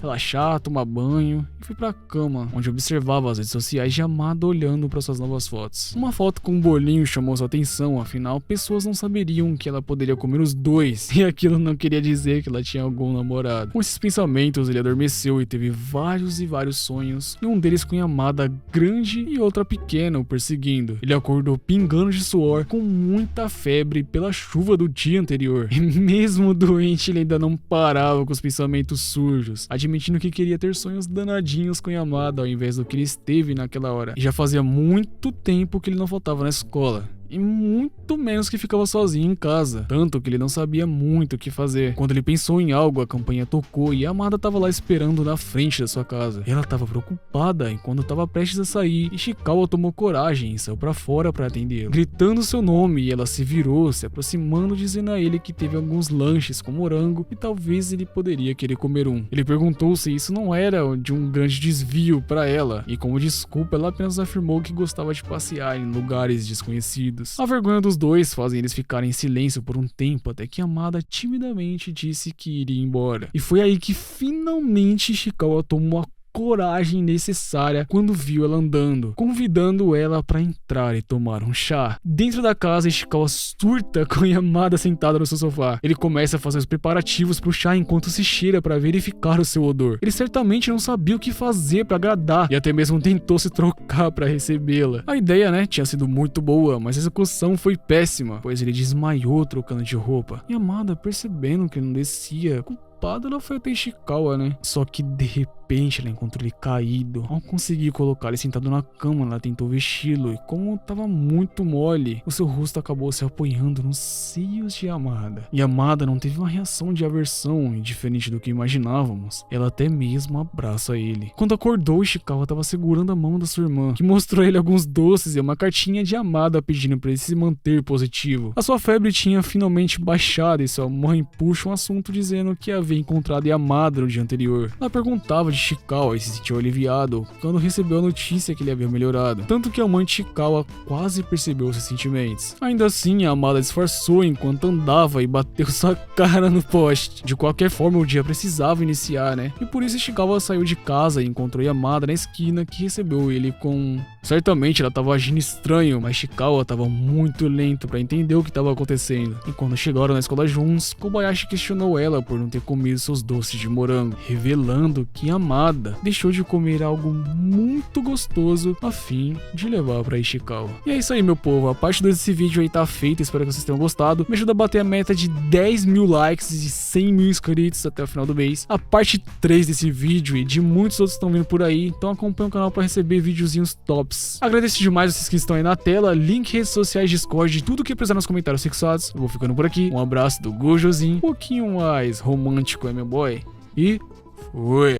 A: relaxar, tomar banho e fui pra cama, onde observava as redes sociais de Yamada olhando para suas novas fotos. Uma foto com um bolinho chamou sua atenção, afinal, pessoas não saberiam que ela poderia comer os dois, e aquilo não queria dizer que ela tinha algum namorado. Com esses pensamentos, ele adormeceu e teve vários e vários sonhos, e um deles com Yamada grande e outra pequena o perseguindo. Ele acordou pingando de suor, com muita febre pela chuva do dia anterior, e mesmo doente ele ainda não parava com os pensamentos sujos, admitindo que queria ter sonhos danadinhos com Yamada ao invés do que ele esteve naquela hora. E já fazia muito tempo que ele não faltava na escola. E muito menos que ficava sozinho em casa, tanto que ele não sabia muito o que fazer. Quando ele pensou em algo, a campainha tocou e a Yamada estava lá esperando na frente da sua casa. Ela estava preocupada e quando estava prestes a sair, Ishikawa tomou coragem e saiu para fora para atendê-la, gritando seu nome, e ela se virou, se aproximando, dizendo a ele que teve alguns lanches com morango e talvez ele poderia querer comer um. Ele perguntou se isso não era de um grande desvio para ela, e como desculpa ela apenas afirmou que gostava de passear em lugares desconhecidos. A vergonha dos dois fazem eles ficarem em silêncio por um tempo, até que Yamada timidamente disse que iria embora. E foi aí que finalmente Ishikawa tomou a coragem necessária quando viu ela andando, convidando ela para entrar e tomar um chá. Dentro da casa, Ishikawa surta com Yamada sentada no seu sofá. Ele começa a fazer os preparativos pro chá enquanto se cheira para verificar o seu odor. Ele certamente não sabia o que fazer para agradar e até mesmo tentou se trocar para recebê-la. A ideia, né, tinha sido muito boa, mas a execução foi péssima, pois ele desmaiou trocando de roupa. Yamada, percebendo que ele não descia, ela foi até Ishikawa, né? Só que de repente ela encontrou ele caído. Ao conseguir colocar ele sentado na cama, ela tentou vesti-lo e como tava muito mole, o seu rosto acabou se apoiando nos seios de Yamada. E Yamada não teve uma reação de aversão, diferente do que imaginávamos. Ela até mesmo abraça ele. Quando acordou, Ishikawa tava segurando a mão da sua irmã, que mostrou a ele alguns doces e uma cartinha de Yamada pedindo para ele se manter positivo. A sua febre tinha finalmente baixado e sua mãe puxa um assunto dizendo que havia encontrado Yamada no dia anterior. Ela perguntava de Ishikawa e se sentiu aliviado quando recebeu a notícia que ele havia melhorado, tanto que a mãe de Ishikawa quase percebeu seus sentimentos. Ainda assim, Yamada disfarçou enquanto andava e bateu sua cara no poste. De qualquer forma, o dia precisava iniciar, né? E por isso Ishikawa saiu de casa e encontrou Yamada na esquina, que recebeu ele com... Certamente ela estava agindo estranho, mas Ishikawa estava muito lento para entender o que estava acontecendo. E quando chegaram na escola juntos, Kobayashi questionou ela por não ter comido seus doces de morango, revelando que Yamada deixou de comer algo muito gostoso a fim de levar para Ishikawa. E é isso aí, meu povo, a parte 2 desse vídeo aí tá feita, espero que vocês tenham gostado. Me ajuda a bater a meta de 10 mil likes e 100 mil inscritos até o final do mês. A parte 3 desse vídeo e de muitos outros estão vindo por aí, então acompanha o canal para receber videozinhos tops. Agradeço demais vocês que estão aí na tela, link, redes sociais, Discord, tudo que precisar nos comentários fixados. Eu vou ficando por aqui, um abraço do Gojozinho, um pouquinho mais romântico, meu boy, e fui!